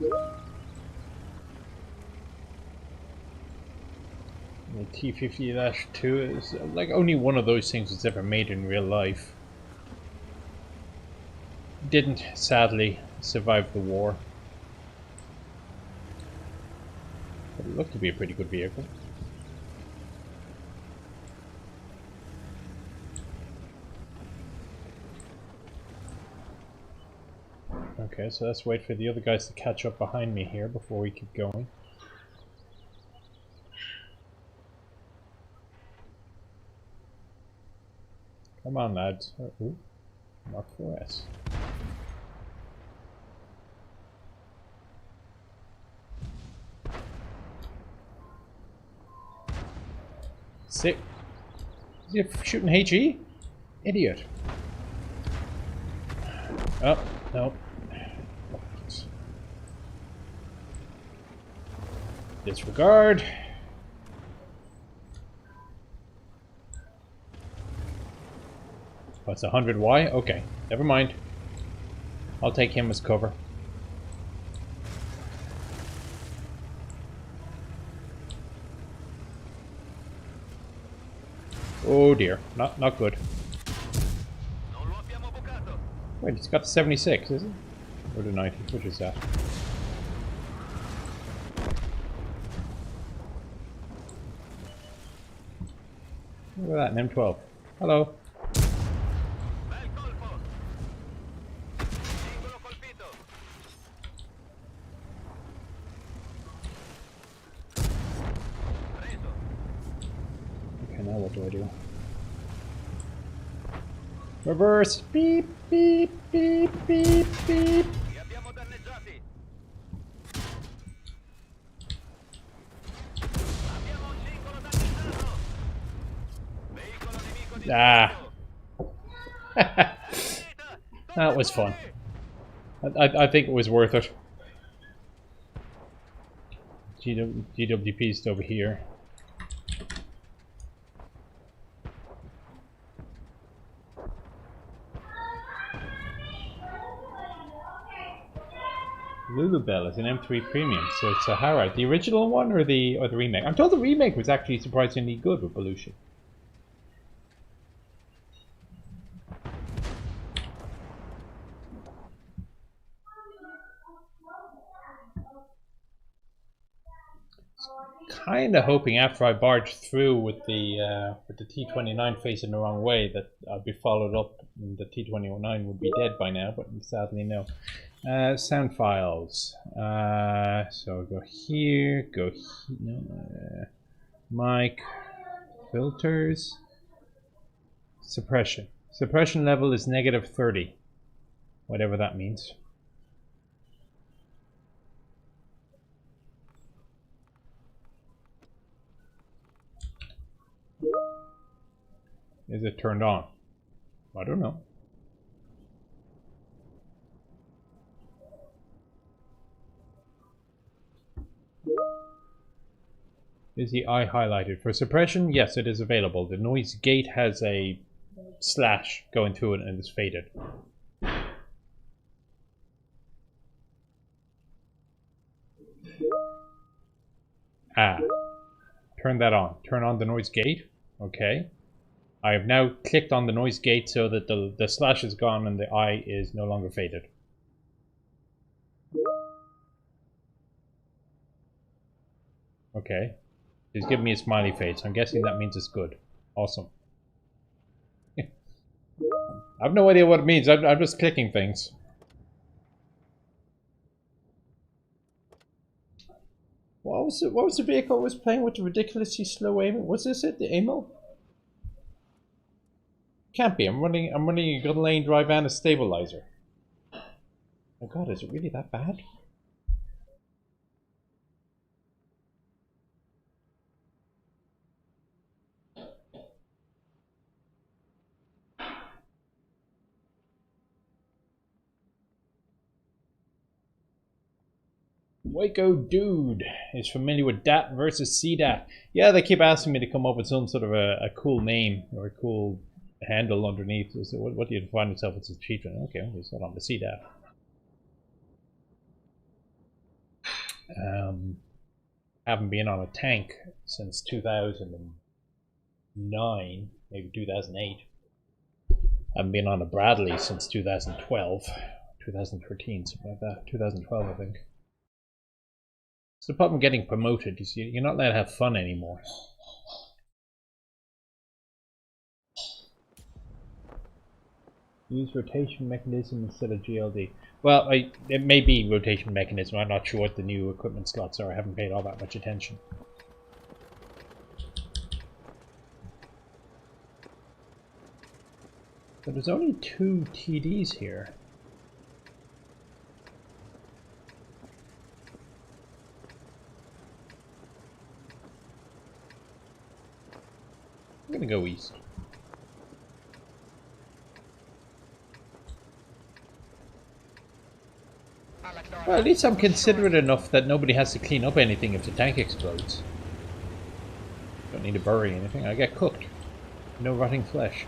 The T-50-2 is like only one of those things that's ever made in real life. Didn't, sadly, survive the war. But it looked to be a pretty good vehicle. Okay, so let's wait for the other guys to catch up behind me here before we keep going. Come on, lads. Ooh, Mark 4S. Sick. Is he shooting HE? Idiot. Oh, no. Disregard. What's 100Y? Okay, never mind. I'll take him as cover. Oh dear, not good. Wait, it's got the 76, is it? Or the 90? Which is that? Look at that, an M12. Hello. Okay, now what do I do? Reverse! Beep, beep, beep, beep, beep. Ah. That was fun. I think it was worth it. GWP is over here. Lulubelle is an M3 Premium, so it's a Harrod. The original one or the remake? I'm told the remake was actually surprisingly good with Belushi. Kind of hoping after I barged through with the T-29 facing the wrong way that I'd be followed up and the T-29 would be dead by now, but sadly no. Sound files. So go here, go here. No, mic, filters, suppression. Suppression level is -30, whatever that means. Is it turned on? I don't know. Is the eye highlighted? For suppression, yes, it is available. The noise gate has a slash going through it and it's faded. Ah, turn that on. Turn on the noise gate. Okay. I have now clicked on the noise gate so that the slash is gone and the eye is no longer faded. Okay. He's giving me a smiley face. I'm guessing that means it's good. Awesome. I have no idea what it means. I'm just clicking things. What was the vehicle I was playing with the ridiculously slow aiming? Was this it? The ammo? Can't be. I'm running a gun lane drive and a stabilizer. Oh god, is it really that bad? Waco Dude is familiar with DAT versus CDAT. Yeah, they keep asking me to come up with some sort of a cool name or a cool handle underneath. So what do you define yourself as a cheat? Okay, it's not on the CDAT. Haven't been on a tank since 2009, maybe 2008. Haven't been on a Bradley since 2012, 2013, something like that. 2012, I think. It's the problem getting promoted. You see, you're not allowed to have fun anymore. Use rotation mechanism instead of GLD. Well, it may be rotation mechanism. I'm not sure what the new equipment slots are. I haven't paid all that much attention. But there's only 2 TDs here. I'm gonna go east. Well, at least I'm considerate enough that nobody has to clean up anything if the tank explodes. Don't need to bury anything. I get cooked. No rotting flesh.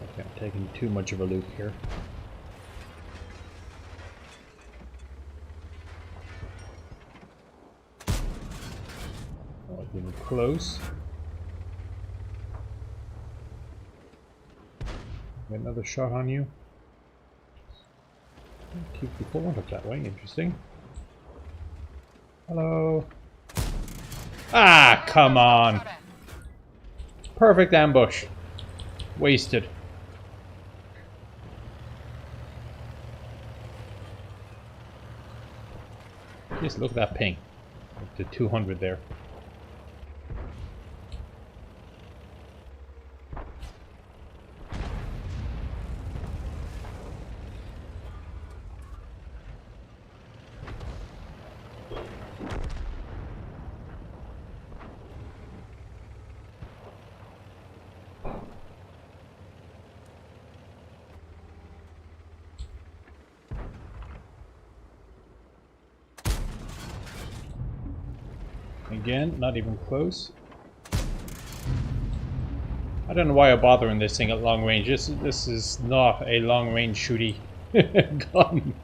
Okay, I'm taking too much of a loop here. Oh, getting close. Get another shot on you. Keep the forward up that way. Interesting. Hello. Ah, come on. Perfect ambush. Wasted. Just look at that ping. Up to 200 there. Again, not even close. I don't know why I bother in this thing at long range. This is not a long range shooty gun.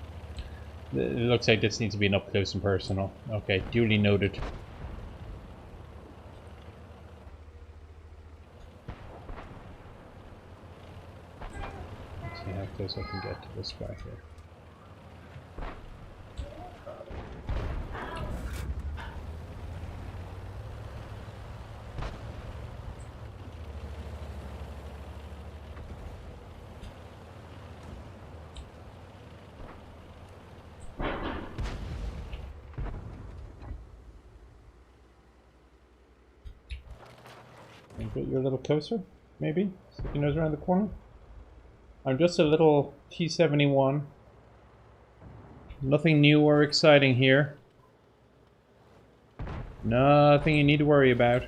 It looks like this needs to be an up close and personal. Okay, duly noted. Let's see how close I can get to this guy here. Get you a little closer, maybe? Stick your nose around the corner. I'm just a little T-71. Nothing new or exciting here. Nothing you need to worry about.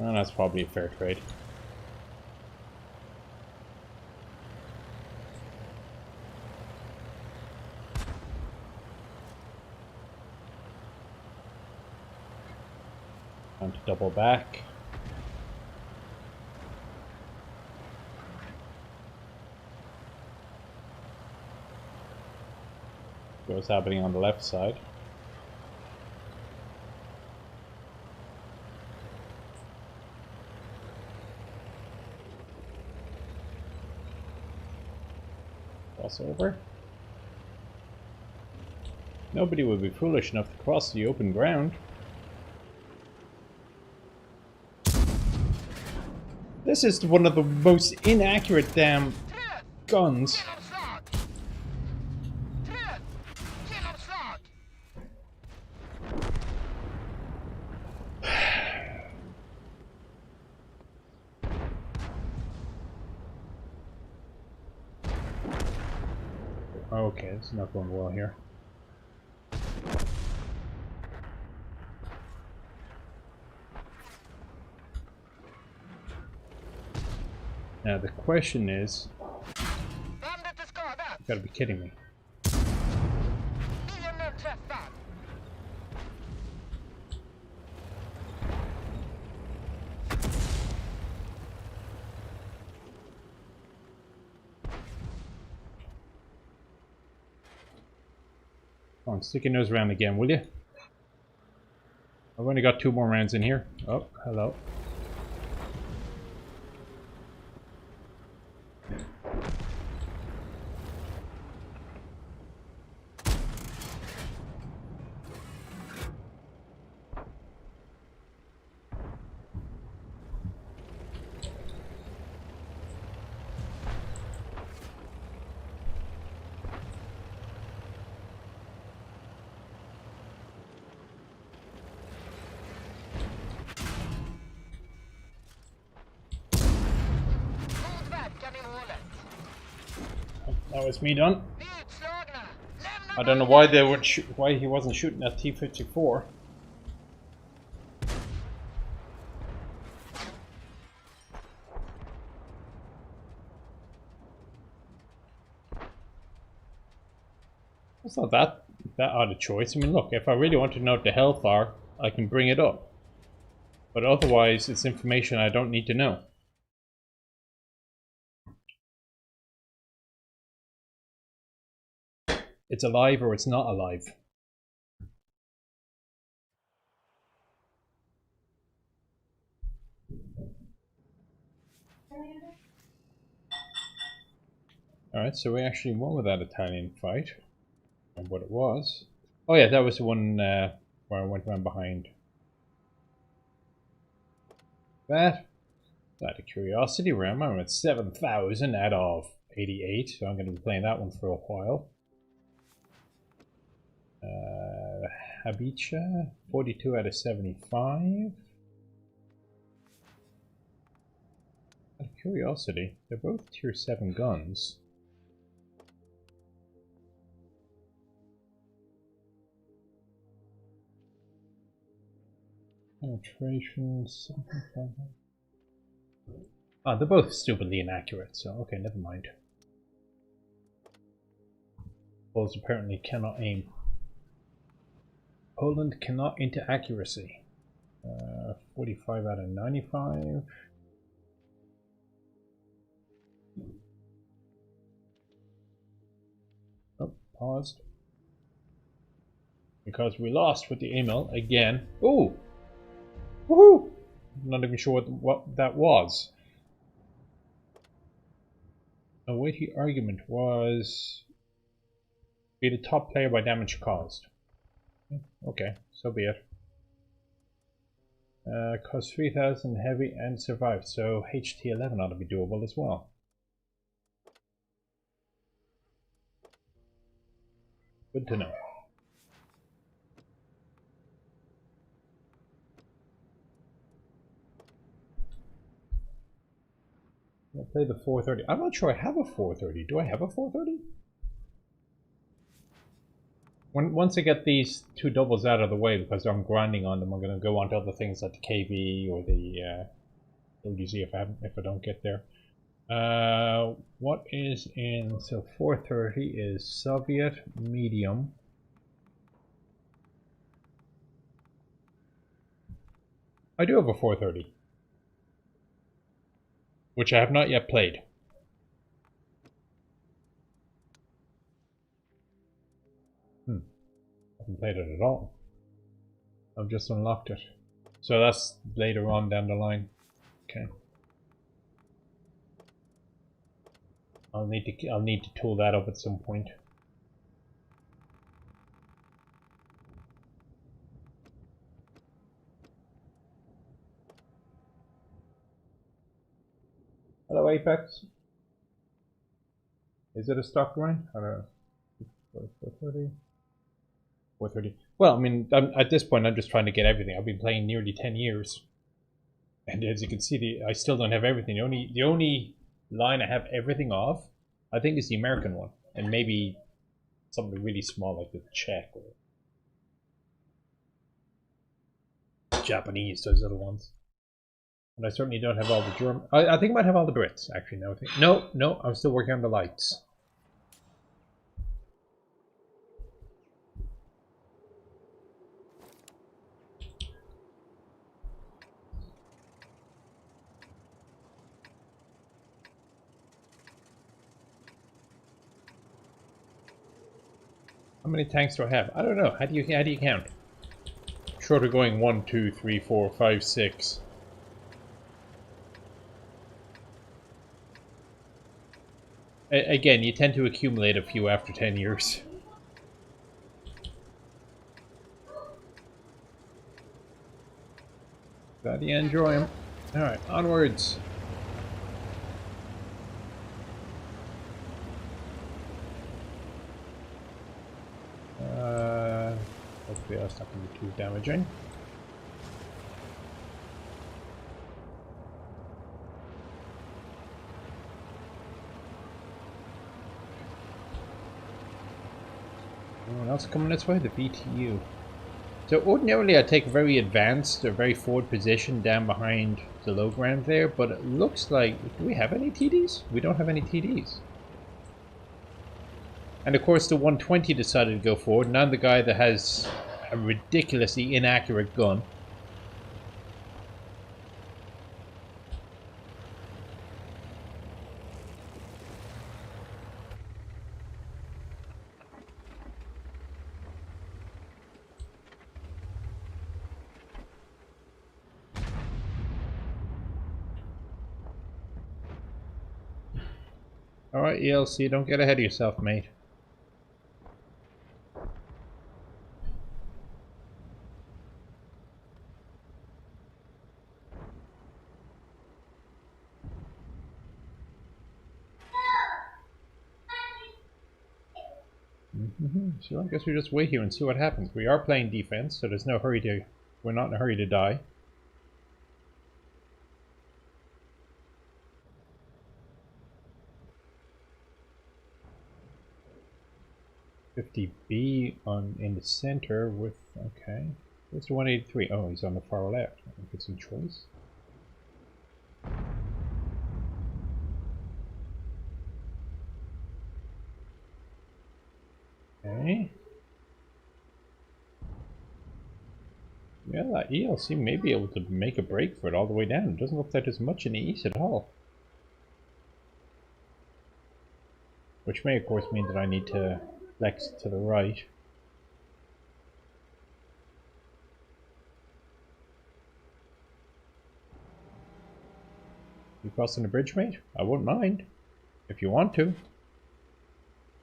Well, that's probably a fair trade. Time to double back. What's happening on the left side? Cross over. Nobody would be foolish enough to cross the open ground. This is one of the most inaccurate damn guns. Okay, it's not going well here. Now the question is, you gotta be kidding me. Come on, stick your nose around again, will you? I've only got 2 more rounds in here. Oh, hello. That was me done. I don't know why they would why he wasn't shooting at T-54. It's not that odd a choice. I mean, look, if I really want to know what the health are, I can bring it up. But otherwise, it's information I don't need to know. It's alive or it's not alive. Alright, so we actually won with that Italian fight. And what it was. Oh yeah, that was the one where I went around behind. That out of curiosity round, I'm at 7,000 out of 88, so I'm going to be playing that one for a while. Habicha, 42 out of 75. Out of curiosity, they're both tier 7 guns. Penetration, something like that. Ah, they're both stupidly inaccurate, so okay, never mind. Poles apparently cannot aim. Poland cannot into accuracy. 45 out of 95. Oh, paused. Because we lost with the email again. Ooh! Woohoo! I'm not even sure what that was. A weighty argument was be the top player by damage caused. Okay, so be it. Cost 3,000 heavy and survived, so HT11 ought to be doable as well. Good to know. I'll play the 430. I'm not sure I have a 430. Do I have a 430? Once I get these two doubles out of the way, because I'm grinding on them, I'm going to go on to other things like the KV or the ODZ if I don't get there. What is in, so 430 is Soviet medium. I do have a 430, which I have not yet played. I haven't played it at all. I've just unlocked it. So that's later on down the line. Okay. I'll need to tool that up at some point. Hello, Apex. Is it a stock grind? I don't know. 430. 430. Well, I mean, at this point, I'm just trying to get everything. I've been playing nearly 10 years. And as you can see, I still don't have everything. The only line I have everything off, I think, is the American one. And maybe something really small like the Czech or Japanese, those other ones. And I certainly don't have all the German. I think I might have all the Brits, actually. No, I'm still working on the lights. How many tanks do I have? I don't know. How do you count? Short of going 1, 2, 3, 4, 5, 6. Again, you tend to accumulate a few after 10 years. Glad you enjoy them. Alright, onwards. Hopefully that's not going to be too damaging. Anyone else coming this way? The BTU. So ordinarily I take a very advanced or very forward position down behind the low ground there, but it looks like, do we have any TDs? We don't have any TDs. And of course the 120 decided to go forward, and I'm the guy that has a ridiculously inaccurate gun. Alright, ELC, don't get ahead of yourself, mate. So I guess we just wait here and see what happens. We are playing defense, so there's no hurry to... We're not in a hurry to die. 50B in the center with... Okay. Where's the 183? Oh, he's on the far left. I think it's in choice. Okay. Yeah, that ELC may be able to make a break for it all the way down. It doesn't look like there's much in the east at all. Which may, of course, mean that I need to flex to the right. You crossing the bridge, mate? I wouldn't mind. If you want to.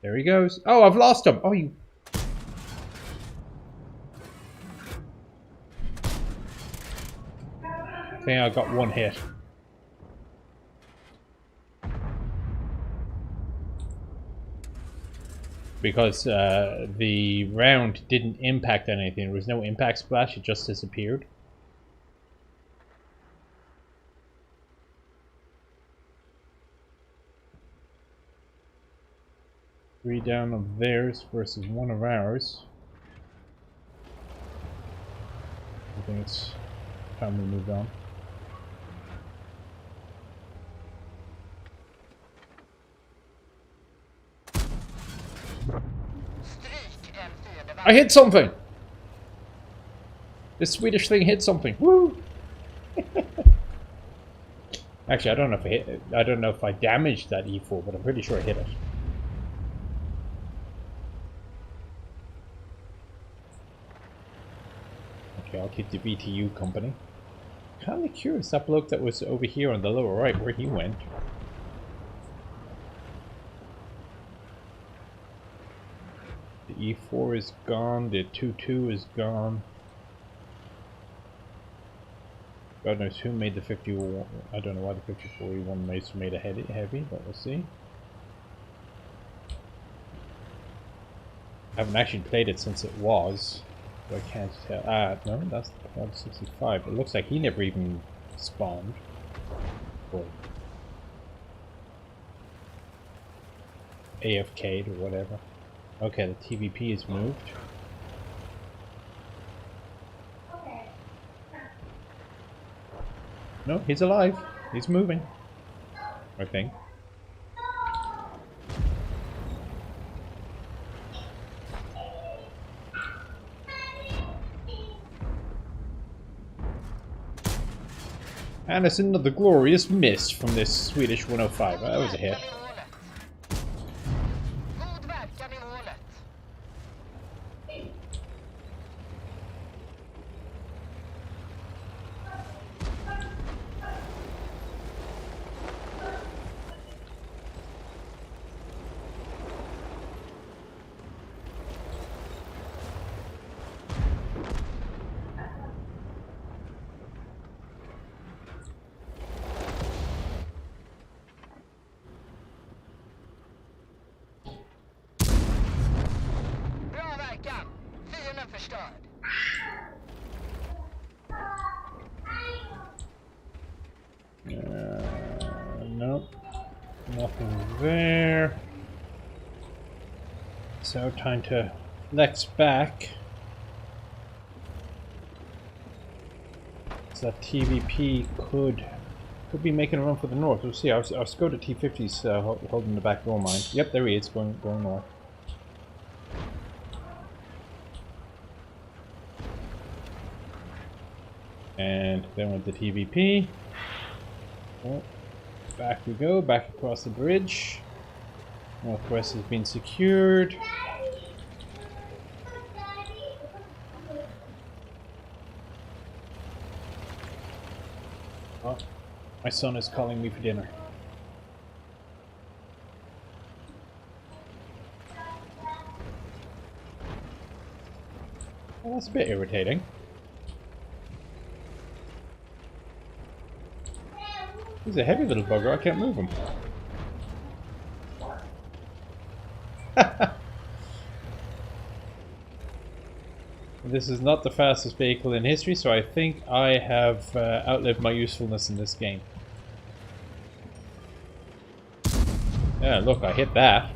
There he goes. Oh, I've lost him! Oh, you... I think I got one hit. Because the round didn't impact anything. There was no impact splash, it just disappeared. Three down of theirs versus one of ours. think it's time we moved on. I hit something! This Swedish thing hit something. Woo! Actually, I don't know if I hit it. I don't know if I damaged that E4, but I'm pretty sure I hit it. Okay, I'll keep the BTU company. Kind of curious, that bloke that was over here on the lower right, where he went. The E4 is gone, the 2-2 is gone. God knows who made the 51. I don't know why the 54E1 made a heavy, but we'll see. I haven't actually played it since it was, so I can't tell. Ah, no, that's the Quad 65. It looks like he never even spawned. Or AFK'd or whatever. Okay, the TVP is moved. No, he's alive. He's moving. I think. And it's another glorious miss from this Swedish 105. That was a hit. Nope. Nothing there. So time to flex back. So that TVP could be making a run for the north. We'll see. Our Skoda T50's holding the back door mine. Yep, there he is, going north. And then went the TVP. Oh, back we go, back across the bridge. Northwest has been secured. Oh, my son is calling me for dinner. Well, that's a bit irritating. He's a heavy little bugger, I can't move him. This is not the fastest vehicle in history, so I think I have outlived my usefulness in this game. Yeah, look, I hit that.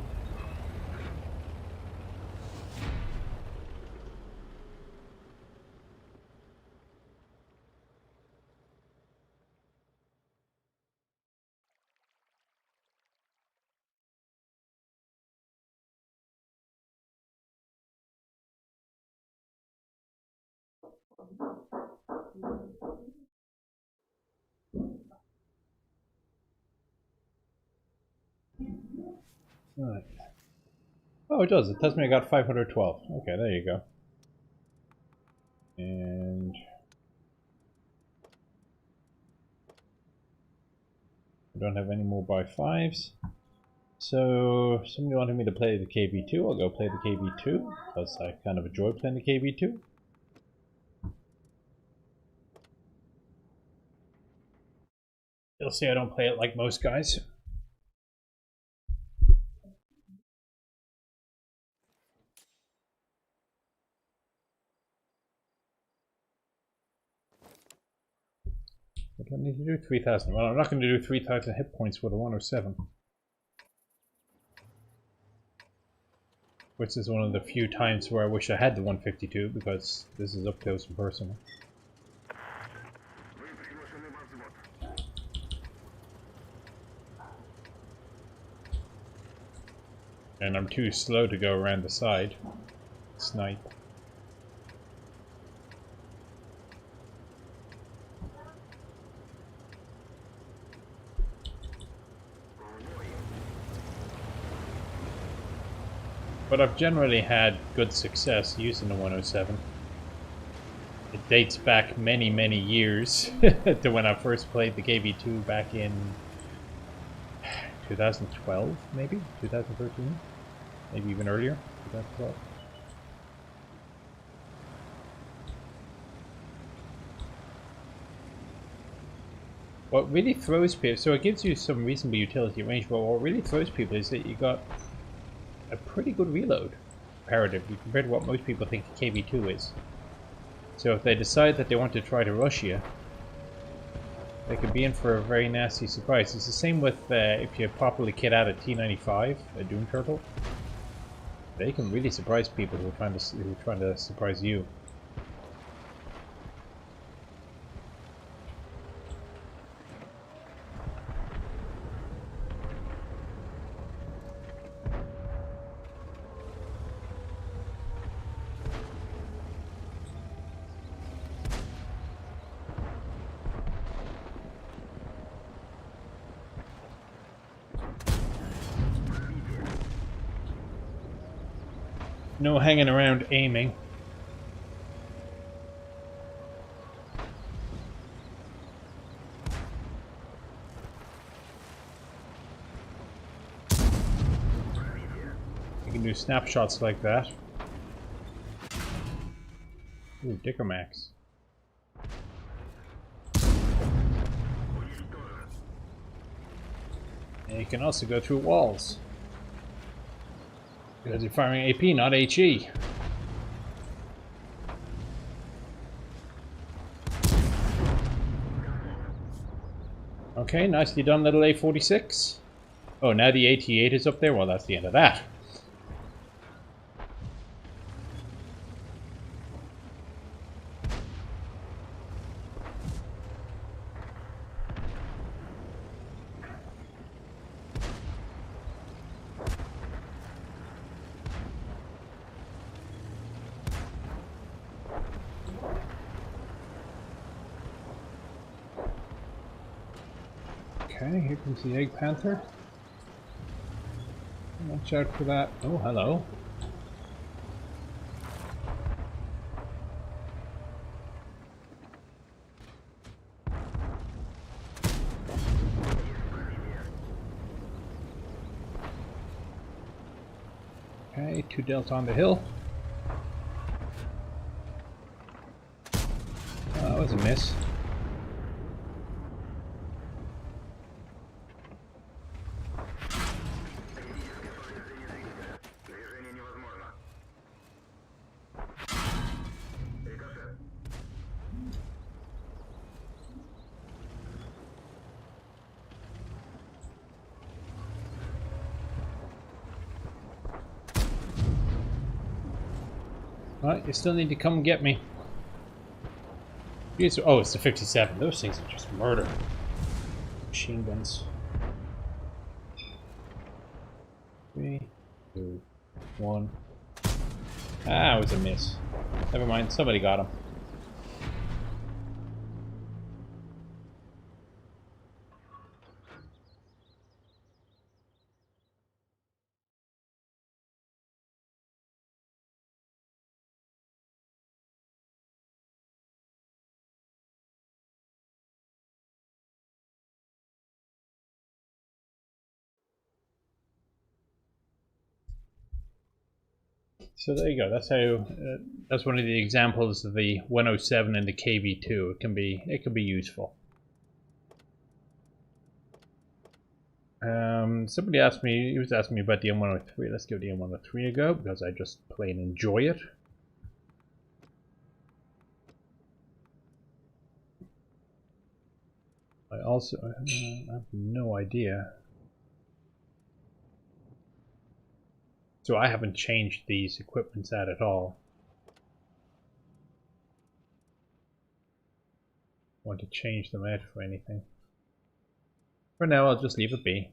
Right. Oh, it does. It tells me I got 512. Okay, there you go. And I don't have any more by 5s. So somebody wanted me to play the KB2. I'll go play the KB2 because I kind of enjoy playing the KB2. You'll see I don't play it like most guys. What do I need to do? 3,000. Well, I'm not going to do 3,000 hit points with a 107. Which is one of the few times where I wish I had the 152 because this is up close and personal. And I'm too slow to go around the side. Snipe. But I've generally had good success using the 107. It dates back many, many years to when I first played the KV2 back in 2012, maybe? 2013? Maybe even earlier? 2012. What really throws people, so it gives you some reasonable utility range, but what really throws people is that you got a pretty good reload, comparatively, compared to what most people think KV2 is. So if they decide that they want to try to rush you, they could be in for a very nasty surprise. It's the same with if you properly kit out a T95, a Doom Turtle. They can really surprise people who are trying to surprise you. No hanging around aiming. You can do snapshots like that. Ooh, Dicker Max. And you can also go through walls. Because you're firing AP, not HE. Okay, nicely done, little A46. Oh, now the AT8 is up there? Well, that's the end of that. Okay, here comes the Egg Panther. Watch out for that. Oh, hello. Okay, 2 Delta on the hill. Oh, that was a miss. Alright, you still need to come get me. Oh, it's the 57. Those things are just murder. Machine guns. 3, 2, 1. Ah, it was a miss. Never mind, somebody got him. So there you go. That's how. That's one of the examples of the 107 and the KV2. It can be useful. Somebody asked me. He was asking me about the M103. Let's give the M103 a go because I just plain enjoy it. I also have no idea. So I haven't changed these equipments out at all. Want to change them out for anything. For now, I'll just leave it be.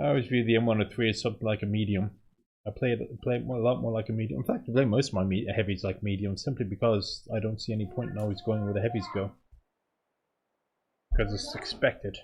I always view the M103 as something like a medium. I play it a lot more like a medium. In fact, I play most of my heavies like medium, simply because I don't see any point in always going where the heavies go. Because it's expected.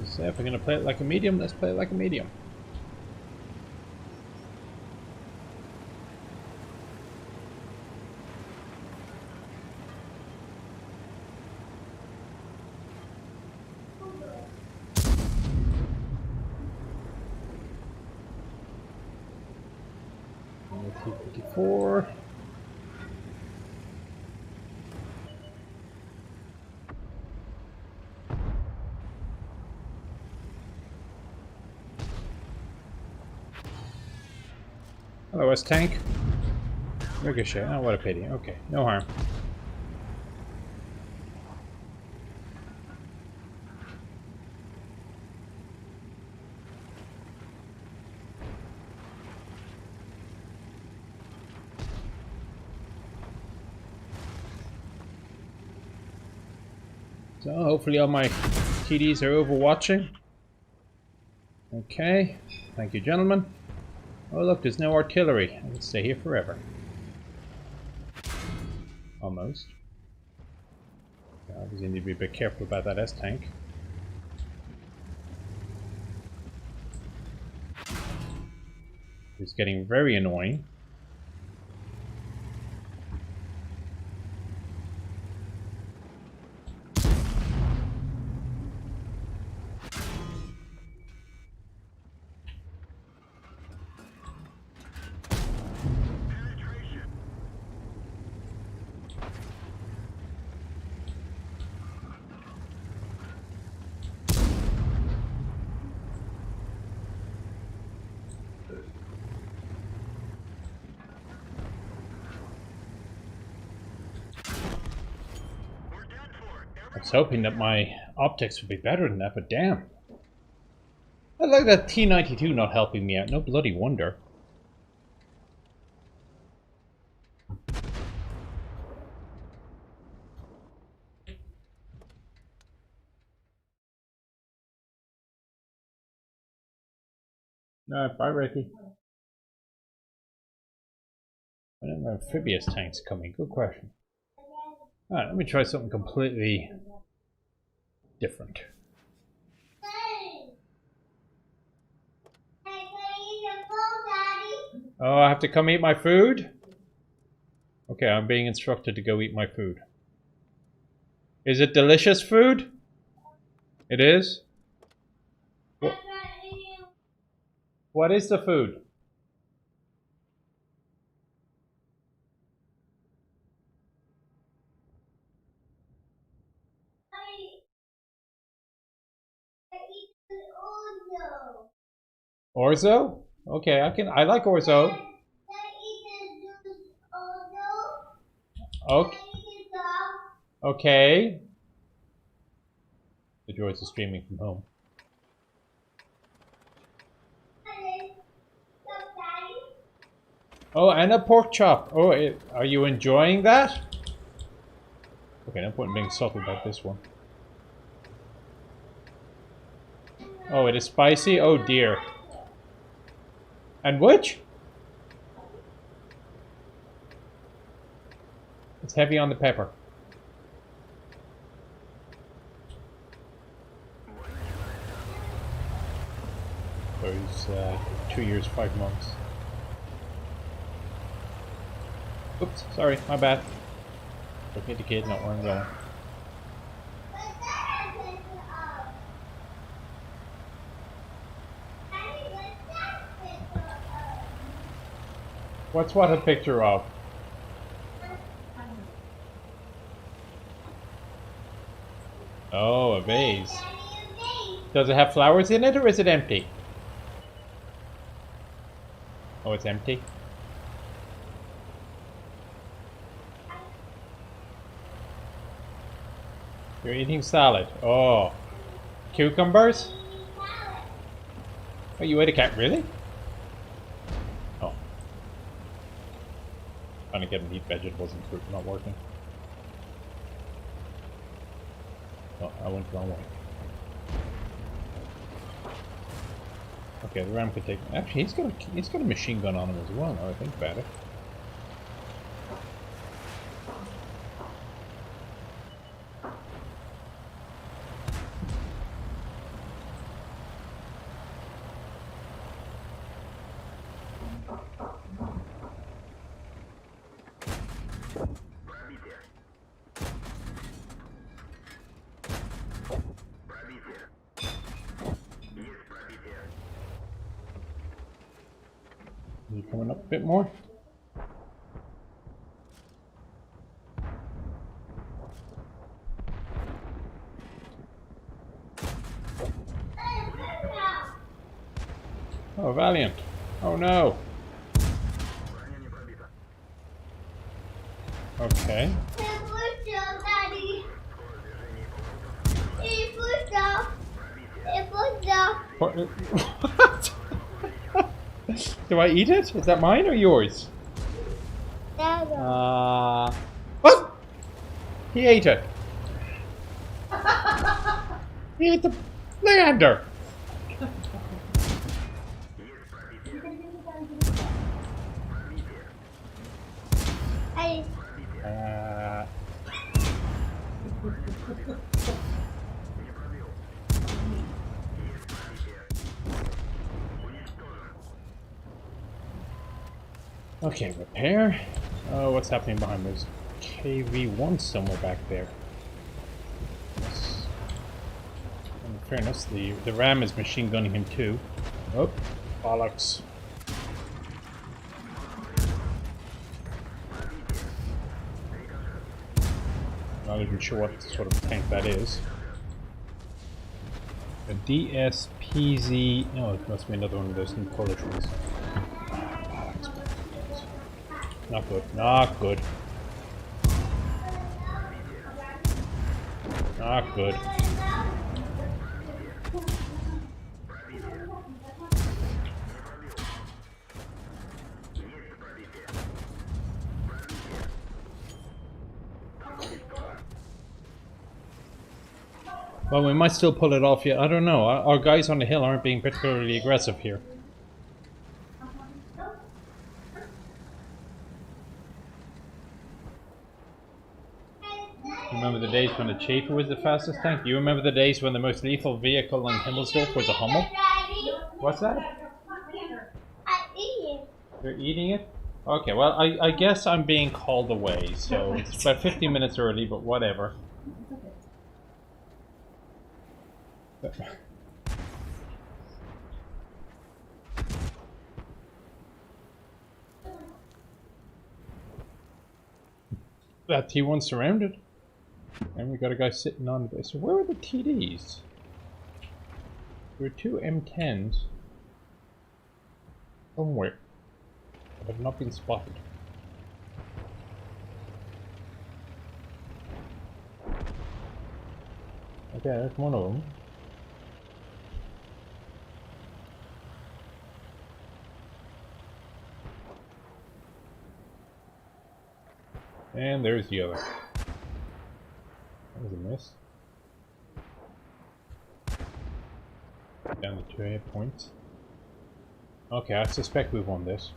So if we're going to play it like a medium, let's play it like a medium. T-54. Hello, S-Tank. Ricochet. Oh, what a pity. Okay, no harm. So, hopefully all my TDs are overwatching. Okay, thank you, gentlemen. Oh look, there's no artillery. I can stay here forever. Almost. Yeah, obviously need to be a bit careful about that S-Tank. It's getting very annoying. I was hoping that my optics would be better than that, but damn. I like that T-92 not helping me out. No bloody wonder. Alright, bye Ricky. When are amphibious tanks coming? Good question. Alright, let me try something completely different. Oh, I have to come eat my food? Okay, I'm being instructed to go eat my food. Is it delicious food? It is? What is the food? Orzo? Okay, I like orzo. Okay. Okay. The droids are streaming from home. Oh, and a pork chop. Oh, are you enjoying that? Okay, no point in being subtle about this one. Oh, it is spicy? Oh dear. And which? It's heavy on the pepper. So he's 2 years, 5 months. Oops, sorry, my bad. Look at the kid, not where I'm going. What's what a picture of? Oh, a vase. Does it have flowers in it or is it empty? Oh, it's empty. You're eating salad. Oh. Cucumbers? Oh, you ate a cat, really? Oh. Trying to get him to eat vegetables and fruit, not working. Oh, I went the wrong way. Okay, the ram could take. Actually, he's got a machine gun on him as well. Now I think about it. You coming up a bit more? Oh, Valiant. Oh no. Okay. What? Do I eat it? Is that mine or yours? What? He ate it. He ate the Leander. Okay, repair. Oh, what's happening behind us? KV1 somewhere back there. Yes. In fairness, the ram is machine gunning him too. Oh, bollocks. Not even sure what sort of tank that is. A DSPZ. No, it must be another one of those new Polish ones. Not good. Not good. Not good. Well, we might still pull it off yet. I don't know. Our guys on the hill aren't being particularly aggressive here. Remember the days when the Chafer was the fastest tank? Do you remember the days when the most lethal vehicle in Himmelsdorf was a Hummel? What's that? I'm eating it. You're eating it? Okay, well, I guess I'm being called away, so it's about 15 minutes early, but whatever. That T1 surrounded. And we got a guy sitting on this. So where are the TDs? There are two M10s. Somewhere. That have not been spotted. Okay, that's one of them. And there's the other. That was a miss. Down to 2 hit points. Okay, I suspect we've won this.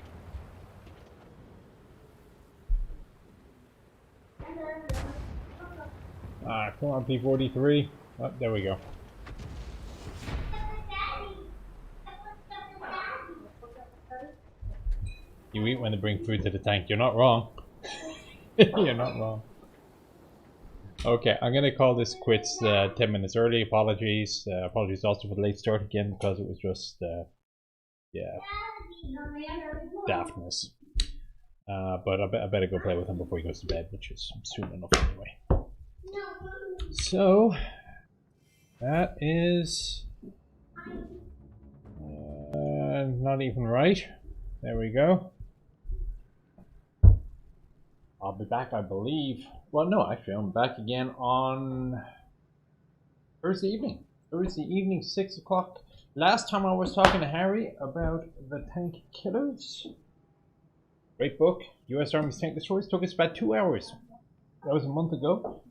Ah, come on, P43. Oh, there we go. You eat when they bring food to the tank. You're not wrong. You're not wrong. Okay, I'm gonna call this quits 10 minutes early. Apologies. Apologies also for the late start again because it was just, yeah, daftness. But I better go play with him before he goes to bed, which is soon enough anyway. So, That is not even right. There we go. I'll be back, I believe. Well, no, actually, I'm back again on Thursday evening. Thursday evening, 6 o'clock. Last time I was talking to Harry about the Tank Killers. Great book. U.S. Army's Tank Destroyers. Took us about 2 hours. That was a month ago.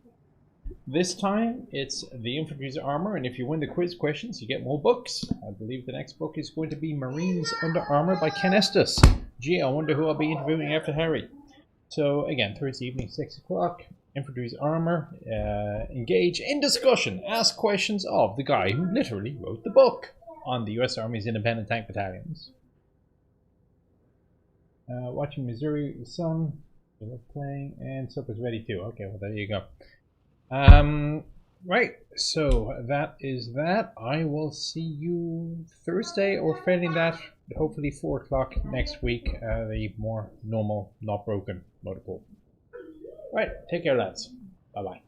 This time, it's the Infantry's Armor, and if you win the quiz questions, you get more books. I believe the next book is going to be Marines Under Armor by Ken Estes. Gee, I wonder who I'll be interviewing after Harry. So, again, Thursday evening, 6 o'clock. Infantry's Armor. Engage in discussion. Ask questions of the guy who literally wrote the book on the U.S. Army's independent tank battalions. Watching Missouri Sun. Playing, and supper's ready too. Okay, well, there you go. Right, so that is that. I will see you Thursday, or failing that, hopefully 4 o'clock next week, the more normal, not broken motor pool. Right, take care, lads. Bye-bye.